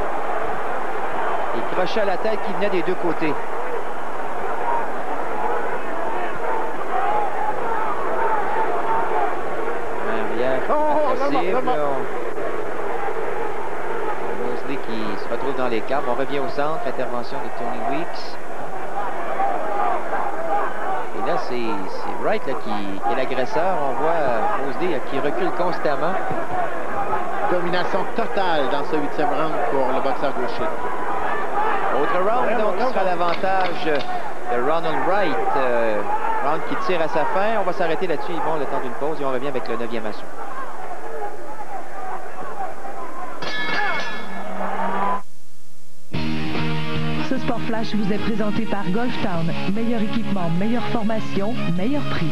Il crochait à la tête qui venait des deux côtés. Mosley qui se retrouve dans les câbles. On revient au centre. Intervention de Tony Weeks. Et là, c'est Wright là, qui est l'agresseur. On voit Mosley qui recule constamment. Domination totale dans ce 8e round pour le boxeur gaucher. Autre round, donc, qui sera l'avantage de Ronald Wright. Round qui tire à sa fin. On va s'arrêter là-dessus, Yvon, le temps d'une pause. Et on revient avec le 9e assaut. Ce Sport Flash vous est présenté par Golf Town. Meilleur équipement, meilleure formation, meilleur prix.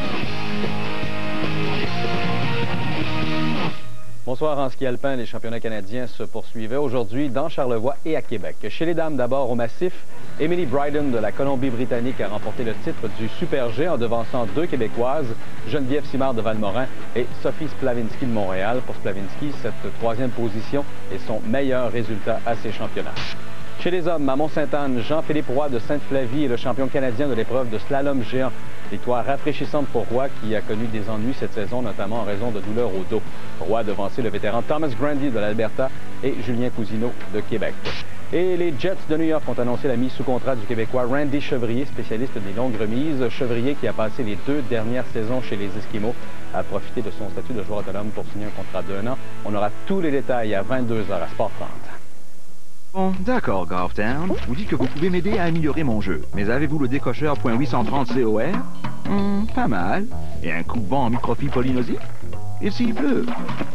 Bonsoir en ski alpin, les championnats canadiens se poursuivaient aujourd'hui dans Charlevoix et à Québec. Chez les dames d'abord au massif, Emily Bryden de la Colombie-Britannique a remporté le titre du Super G en devançant deux Québécoises, Geneviève Simard de Valmorin et Sophie Splavinsky de Montréal. Pour Splavinsky, cette troisième position est son meilleur résultat à ces championnats. Chez les hommes, à Mont-Sainte-Anne, Jean-Philippe Roy de Sainte-Flavie est le champion canadien de l'épreuve de slalom géant. Victoire rafraîchissante pour Roy qui a connu des ennuis cette saison, notamment en raison de douleurs au dos. Roy a devancé le vétéran Thomas Grandy de l'Alberta et Julien Cousineau de Québec. Et les Jets de New York ont annoncé la mise sous contrat du Québécois Randy Chevrier, spécialiste des longues remises. Chevrier, qui a passé les 2 dernières saisons chez les Esquimaux, a profité de son statut de joueur autonome pour signer un contrat d'1 an. On aura tous les détails à 22h à Sport 30. Bon, d'accord, Golftown. Vous dites que vous pouvez m'aider à améliorer mon jeu. Mais avez-vous le décocheur .830 COR? Pas mal. Et un coup de vent en microfibre Polynosie? Et s'il pleut?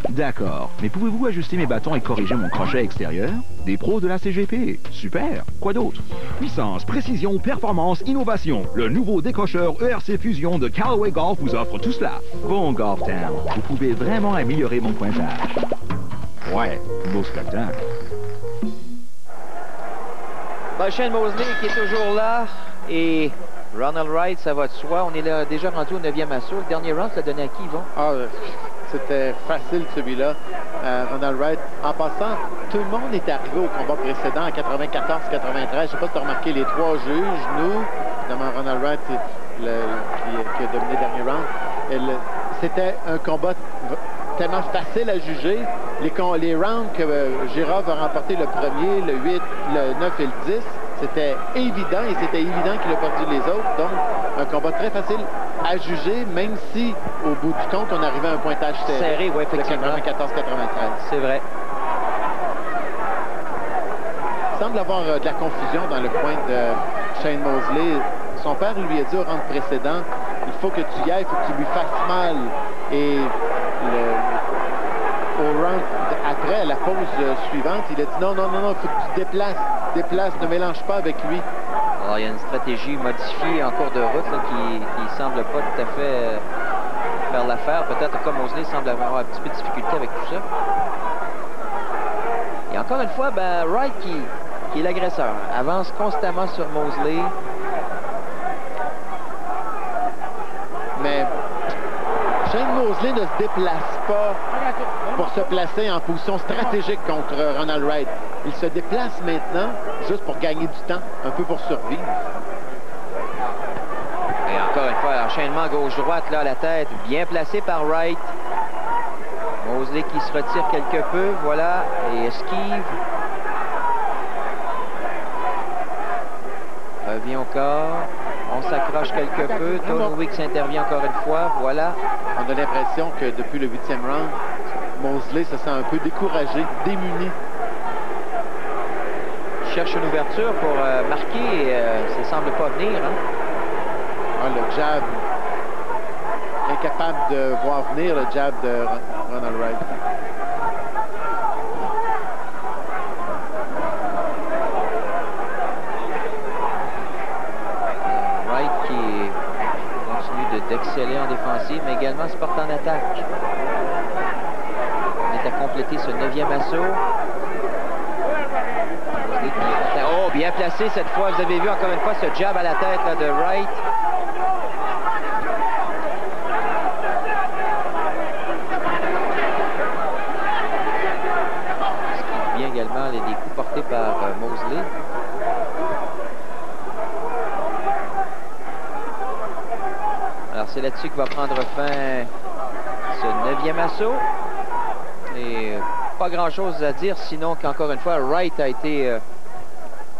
D'accord. Mais pouvez-vous ajuster mes bâtons et corriger mon crochet extérieur? Des pros de la CGP. Super. Quoi d'autre? Puissance, précision, performance, innovation. Le nouveau décocheur ERC Fusion de Callaway Golf vous offre tout cela. Bon, Golftown, vous pouvez vraiment améliorer mon pointage. Ouais, beau spectacle. Shane Mosley qui est toujours là et Ronald Wright, ça va de soi. On est là, déjà rendu au 9e assaut. Le dernier round, ça donnait à qui, Yvon? C'était facile celui-là. Ronald Wright, en passant, tout le monde est arrivé au combat précédent en 94-93. Je ne sais pas si tu as remarqué les 3 juges, nous, évidemment Ronald Wright qui a dominé le dernier round. C'était un combat tellement facile à juger. Les rounds que Girard va remporter le premier, le 8, le 9 et le 10, c'était évident et c'était évident qu'il a perdu les autres. Donc, un combat très facile à juger, même si, au bout du compte, on arrivait à un pointage serré oui, effectivement. De 94-93. C'est vrai. Il semble avoir de la confusion dans le coin de Shane Mosley. Son père lui a dit au round précédent, il faut que tu y ailles, il faut que tu lui fasses mal. Et au round après, à la pause suivante, il a dit non, il faut que tu déplaces, ne mélange pas avec lui. Alors, il y a une stratégie modifiée en cours de route là, qui semble pas tout à fait faire l'affaire. Peut-être que Mosley semble avoir un petit peu de difficulté avec tout ça. Et encore une fois, Wright qui est l'agresseur, avance constamment sur Mosley. Mais Shane Mosley ne se déplace pas pour se placer en position stratégique contre Ronald Wright. Il se déplace maintenant juste pour gagner du temps, un peu pour survivre. Et encore une fois, enchaînement gauche-droite là à la tête, bien placé par Wright. Mosley qui se retire quelque peu, voilà, et esquive. Revient au corps. On s'accroche quelque peu. Tony Weeks intervient encore une fois. Voilà. On a l'impression que depuis le 8e round, Mosley se sent un peu découragé, démuni. Il cherche une ouverture pour marquer et ça semble pas venir. Hein? Ah, le jab. Incapable de voir venir le jab de Ronald Wright. D'exceller en défensive, mais également se porte en attaque. On est à compléter ce 9e assaut. Oh, bien placé cette fois. Vous avez vu encore une fois ce jab à la tête là, de Wright. Bien également les coups portés par Mosley. Alors c'est là-dessus que va prendre fin ce 9e assaut. Et pas grand-chose à dire, sinon qu'encore une fois, Wright a été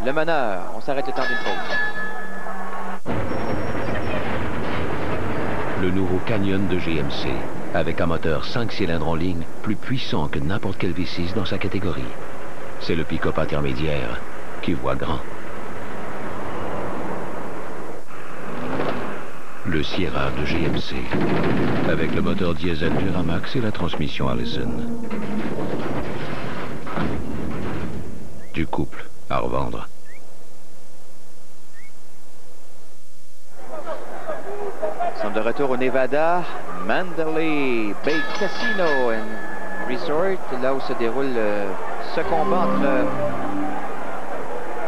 le meneur. On s'arrête le temps d'une pause. Le nouveau Canyon de GMC, avec un moteur 5 cylindres en ligne, plus puissant que n'importe quel V6 dans sa catégorie. C'est le pick-up intermédiaire qui voit grand. Le Sierra de GMC, avec le moteur diesel Duramax et la transmission Allison. Du couple à revendre. Nous sommes de retour au Nevada, Mandalay Bay Casino and Resort, là où se déroule ce combat entre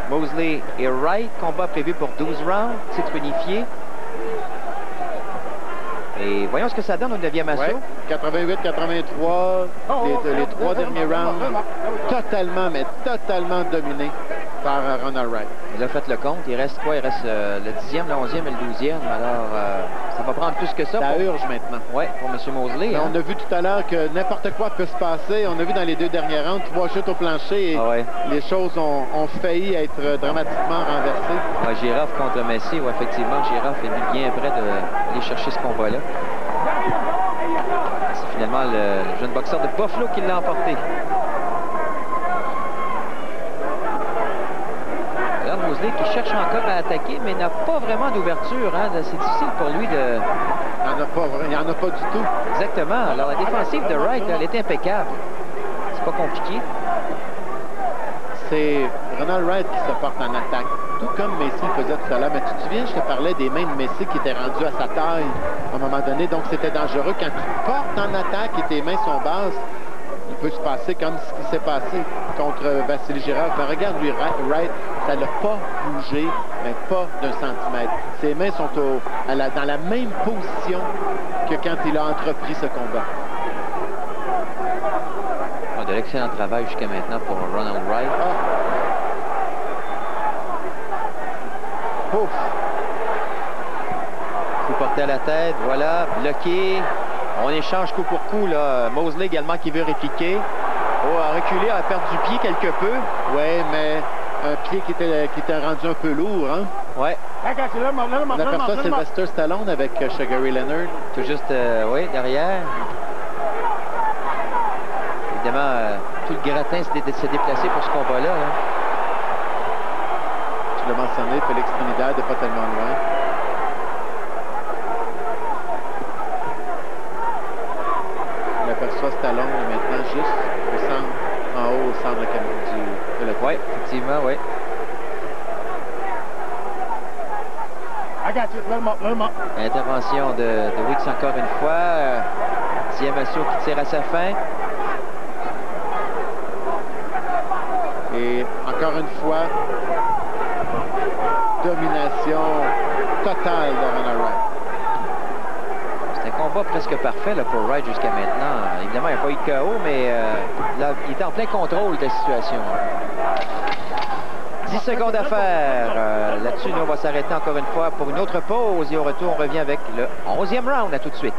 Mosley et Wright. Combat prévu pour 12 rounds, titre unifié. Et voyons ce que ça donne au 9e assaut. Ouais, 88-83, les 3 derniers rounds, totalement dominés par Ronald Wright. Il a fait le compte. Il reste quoi? Il reste le 10e, le 11e et le 12e. Alors, ça va prendre plus que ça. Ça urge maintenant. Oui, pour M. Mosley. Hein? On a vu tout à l'heure que n'importe quoi peut se passer. On a vu dans les 2 derniers rounds 3 chutes au plancher et les choses ont failli être dramatiquement renversées. Giraffe contre Messi. Oui, effectivement, Giraffe est mis bien près d'aller chercher ce combat-là. C'est finalement le jeune boxeur de Buffalo qui l'a emporté. Mosley qui cherche encore à attaquer, mais n'a pas vraiment d'ouverture. Hein? C'est difficile pour lui de... Il n'y en a pas du tout. Exactement. Alors, la défensive de Wright, elle était impeccable. C'est pas compliqué. C'est Ronald Wright qui se porte en attaque, tout comme Messi le faisait tout à l'heure. Mais tu te souviens, je te parlais des mains de Messi qui étaient rendues à sa taille à un moment donné. Donc, c'était dangereux. Quand tu portes en attaque et tes mains sont basses, il peut se passer comme ce qui s'est passé contre Vassili Girard. Mais regarde, lui, Wright, ça n'a pas bougé, mais pas d'un centimètre. Ses mains sont dans la même position que quand il a entrepris ce combat. De l'excellent travail jusqu'à maintenant pour Ronald Wright. Ouf. Coup porté à la tête, voilà, bloqué. On échange coup pour coup, là. Mosley également qui veut répliquer. Oh, a reculé, a perdu du pied quelque peu. Oui, mais un pied qui était rendu un peu lourd, hein? Ouais. On aperçoit Sylvester Stallone avec Sugar-Ray Leonard. Tout juste, oui, derrière. Évidemment, tout le gratin s'est déplacé pour ce combat-là. Hein. Tu l'as mentionné, Félix Trinidad n'est pas tellement loin. On aperçoit Stallone maintenant juste au centre, en haut au centre de la Oui, effectivement, oui. Intervention de Weeks encore une fois. 10e assaut qui tire à sa fin. Et encore une fois, domination totale de Ronald Wright. C'est un combat presque parfait là, pour Wright jusqu'à maintenant. Évidemment, il n'y a pas eu de KO, mais là, il était en plein contrôle de la situation. 10 secondes à faire. Là-dessus, nous, on va s'arrêter encore une fois pour une autre pause. Et au retour, on revient avec le 11e round. À tout de suite.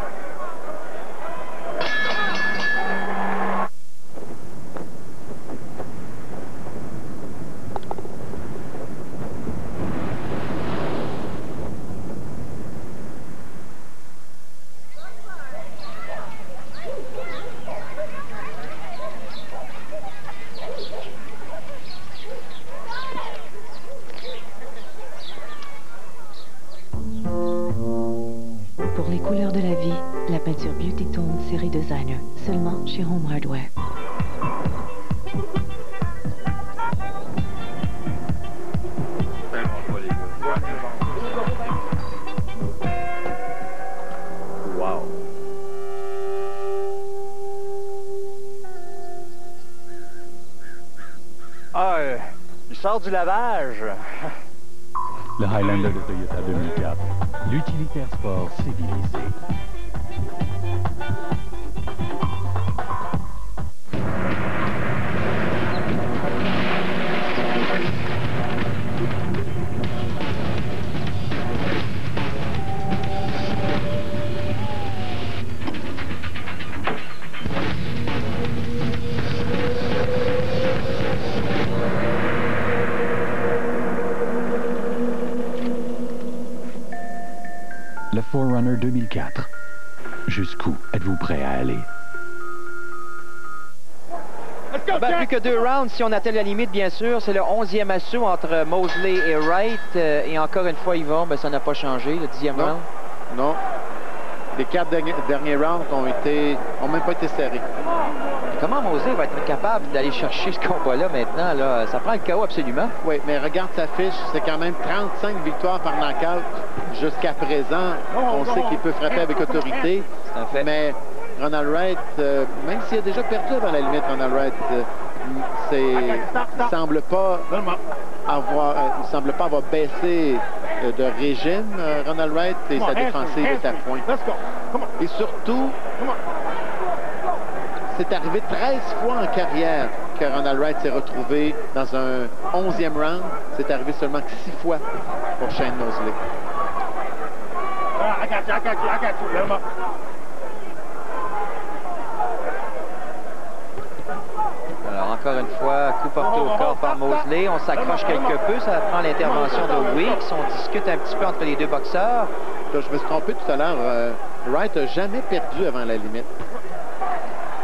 Pour les couleurs de la vie, la peinture Beauty Tone série Designer, seulement chez Home Hardware. Wow. Ah, il sort du lavage. Le Highlander de Toyota 2004. L'utilitaire sport civilisé. Le 4Runner 2004. Jusqu'où êtes-vous prêt à aller? Ben, plus que 2 rounds, si on atteint la limite, bien sûr. C'est le 11e assaut entre Mosley et Wright. Et encore une fois, Yvon, ben, ça n'a pas changé, le 10e round. Non. Les 4 derniers rounds ont même pas été serrés. Comment Mosley va être capable d'aller chercher ce combat-là maintenant? Là? Ça prend le KO absolument. Oui, mais regarde sa fiche, c'est quand même 35 victoires par knockout jusqu'à présent. On sait qu'il peut frapper avec autorité. C'est un fait. Mais Ronald Wright, même s'il a déjà perdu avant la limite, Ronald Wright, il semble pas avoir baissé de régime, Ronald Wright, et sa défensive est à point. Et surtout, c'est arrivé 13 fois en carrière que Ronald Wright s'est retrouvé dans un 11e round. C'est arrivé seulement 6 fois pour Shane Mosley. Alors, encore une fois, coup porté au corps par Mosley. On s'accroche quelque peu. Ça prend l'intervention de Weeks. On discute un petit peu entre les deux boxeurs. Je me suis trompé tout à l'heure. Wright n'a jamais perdu avant la limite.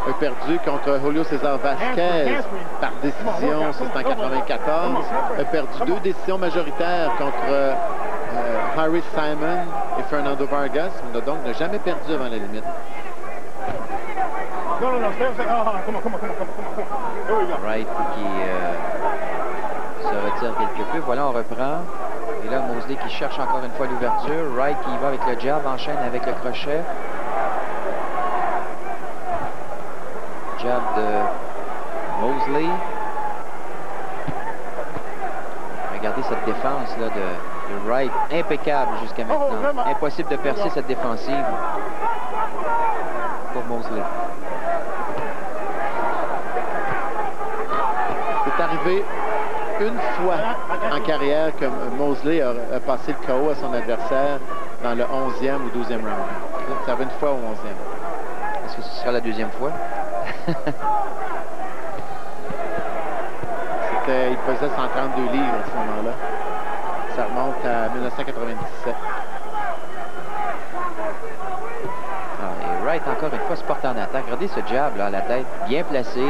A perdu contre Julio César Vasquez par décision, c'est en 94. A perdu 2 décisions majoritaires contre Harry Simon et Fernando Vargas. Donc, n'a jamais perdu avant la limite. Wright qui se retire quelque peu. Voilà, on reprend. Et là, Mosley qui cherche encore une fois l'ouverture. Wright qui va avec le jab, enchaîne avec le crochet. Jab de Mosley. Regardez cette défense là, de Wright. Impeccable jusqu'à maintenant. Impossible de percer cette défensive pour Mosley. C'est arrivé une fois en carrière que Mosley a passé le KO à son adversaire dans le 11e ou 12e round. Ça arrive une fois au 11e. Est-ce que ce sera la 2e fois? Il pesait 132 livres à ce moment-là. Ça remonte à 1997. Et Wright, encore une fois, se porte en attaque. Regardez ce jab là, à la tête, bien placé.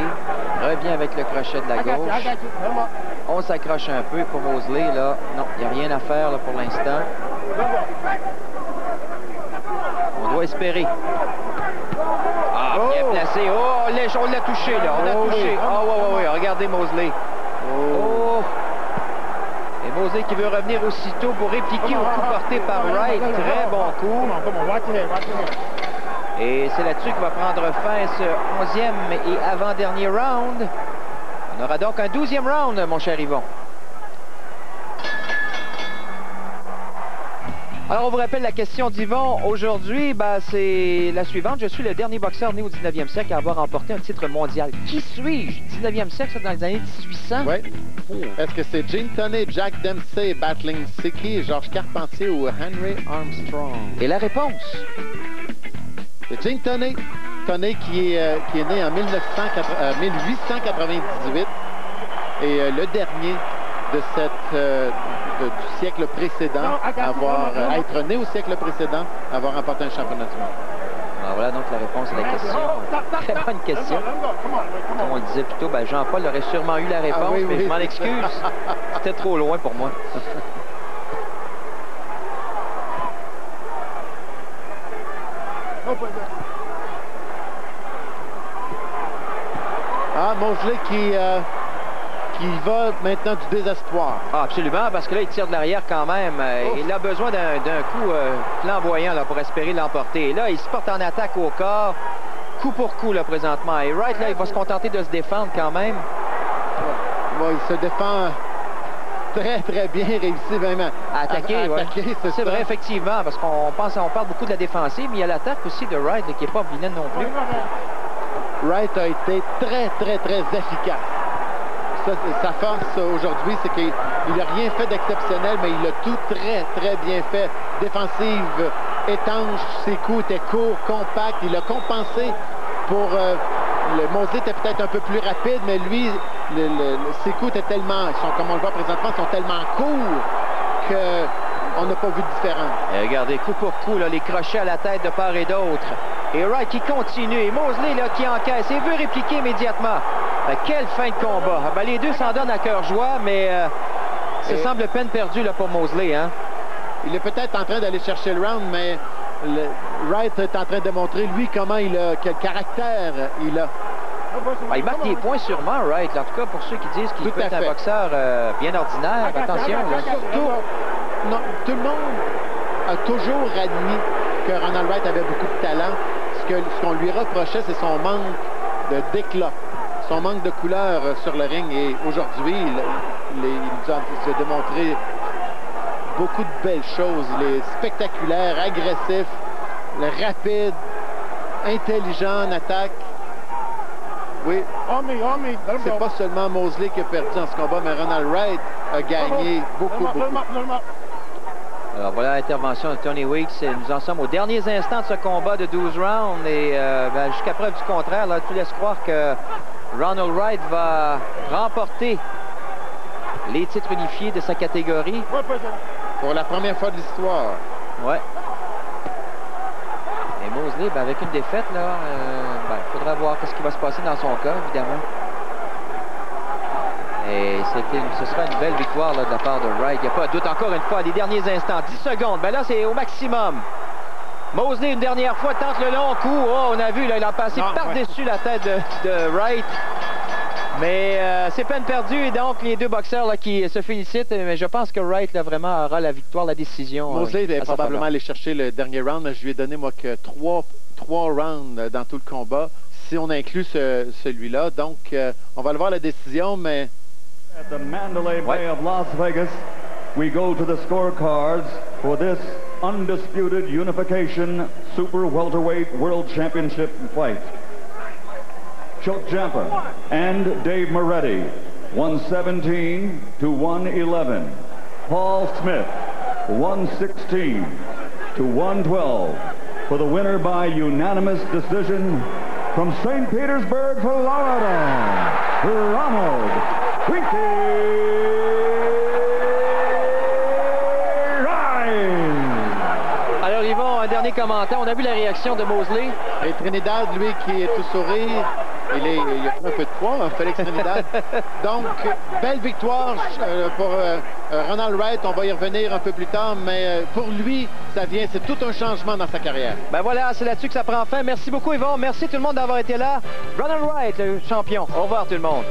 Revient avec le crochet de la gauche. On s'accroche un peu pour Mosley. Là. Non, il n'y a rien à faire là, pour l'instant. On doit espérer. Bien placé. Oh, on l'a touché, là. On l'a touché. Ah, ouais. Regardez Mosley. Oh. Et Mosley qui veut revenir aussitôt pour répliquer au coup porté par Wright. Très bon coup. Et c'est là-dessus que va prendre fin ce 11e et avant-dernier round. On aura donc un 12e round, mon cher Yvon. Alors, on vous rappelle la question d'Yvon. Aujourd'hui, c'est la suivante. Je suis le dernier boxeur né au 19e siècle à avoir remporté un titre mondial. Qui suis-je? 19e siècle, ça, dans les années 1800? Oui. Oh. Est-ce que c'est Gene Tunney, Jack Dempsey, Battling Siki, Georges Carpentier ou Henry Armstrong? Et la réponse? C'est Gene Tunney. Tunney qui est né en 1898 et le dernier de du siècle précédent, être né au siècle précédent, avoir remporté un championnat du monde. Alors voilà donc la réponse à la question. Très bonne question. Comme on le disait plus tôt, Jean-Paul aurait sûrement eu la réponse, mais je m'en excuse. C'était trop loin pour moi. Mosley qui va maintenant du désespoir. Ah, absolument, parce que là, il tire de l'arrière quand même. Il a besoin d'un coup flamboyant là, pour espérer l'emporter. Et là, il se porte en attaque au corps, coup pour coup, là, présentement. Et Wright, là, il va se contenter de se défendre quand même. Ouais, il se défend très, très bien, réussi vraiment à attaquer. C'est vrai, effectivement, parce qu'on parle beaucoup de la défensive, mais il y a l'attaque aussi de Wright, là, qui n'est pas vilaine non plus. Wright a été très, très, très efficace. Sa force aujourd'hui, c'est qu'il n'a rien fait d'exceptionnel, mais il a tout très, très bien fait. Défensive, étanche, ses coups étaient courts, compacts. Il a compensé pour... le Mosley était peut-être un peu plus rapide, mais lui, ses coups étaient tellement... comme on le voit présentement, sont tellement courts qu'on n'a pas vu de différence. Et regardez, coup pour coup, là, les crochets à la tête de part et d'autre. Et Wright qui continue. Et Mosley là, qui encaisse et veut répliquer immédiatement. Quelle fin de combat. Les deux s'en donnent à cœur joie, mais ça semble peine perdue là, pour Mosley. Hein? Il est peut-être en train d'aller chercher le round, mais Wright est en train de démontrer, lui, quel caractère il a. Il marque des points sûrement, Wright. En tout cas, pour ceux qui disent qu'il peut être un boxeur bien ordinaire. Attention. Tout le monde a toujours admis que Ronald Wright avait beaucoup de talent. Ce qu'on lui reprochait, c'est son manque d'éclat, son manque de couleur sur le ring. Et aujourd'hui, il a démontré beaucoup de belles choses. Il est spectaculaire, agressif, rapide, intelligent en attaque. Oui, c'est pas seulement Mosley qui a perdu dans ce combat, mais Ronald Wright a gagné beaucoup. Alors voilà l'intervention de Tony Weeks. Nous en sommes aux derniers instants de ce combat de 12 rounds. Et jusqu'à preuve du contraire, là, tout laisse croire que Ronald Wright va remporter les titres unifiés de sa catégorie. Pour la première fois de l'histoire. Ouais. Et Mosley, avec une défaite, là, il faudra voir ce qui va se passer dans son cas, évidemment. Et ce sera une belle victoire là, de la part de Wright. Il n'y a pas de doute. Encore une fois, les derniers instants. 10 secondes. Là, c'est au maximum. Mosley, une dernière fois, tente le long coup. Oh, on a vu, là, il a passé par-dessus la tête de Wright. Mais c'est peine perdue. Et donc, les deux boxeurs là, qui se félicitent. Mais je pense que Wright, là, vraiment, aura la victoire, la décision. Mosley est probablement allé chercher le dernier round. Mais je lui ai donné, moi, que trois rounds dans tout le combat. Si on inclut celui-là. Donc, on va le voir la décision, mais... At the Mandalay Bay of Las Vegas, we go to the scorecards for this undisputed unification super welterweight world championship fight. Chuck Champa and Dave Moretti, 117 to 111. Paul Smith, 116 to 112. For the winner by unanimous decision from St. Petersburg, Florida, Ronald Wright. Alors Yvon, un dernier commentaire. On a vu la réaction de Mosley. Et Trinidad, lui, qui est tout sourire. Il a pris un peu de poids, hein, Félix Trinidad. Donc, belle victoire pour Ronald Wright. On va y revenir un peu plus tard, mais pour lui, c'est tout un changement dans sa carrière. Voilà, c'est là-dessus que ça prend fin. Merci beaucoup, Yvon. Merci tout le monde d'avoir été là. Ronald Wright, le champion. Au revoir tout le monde.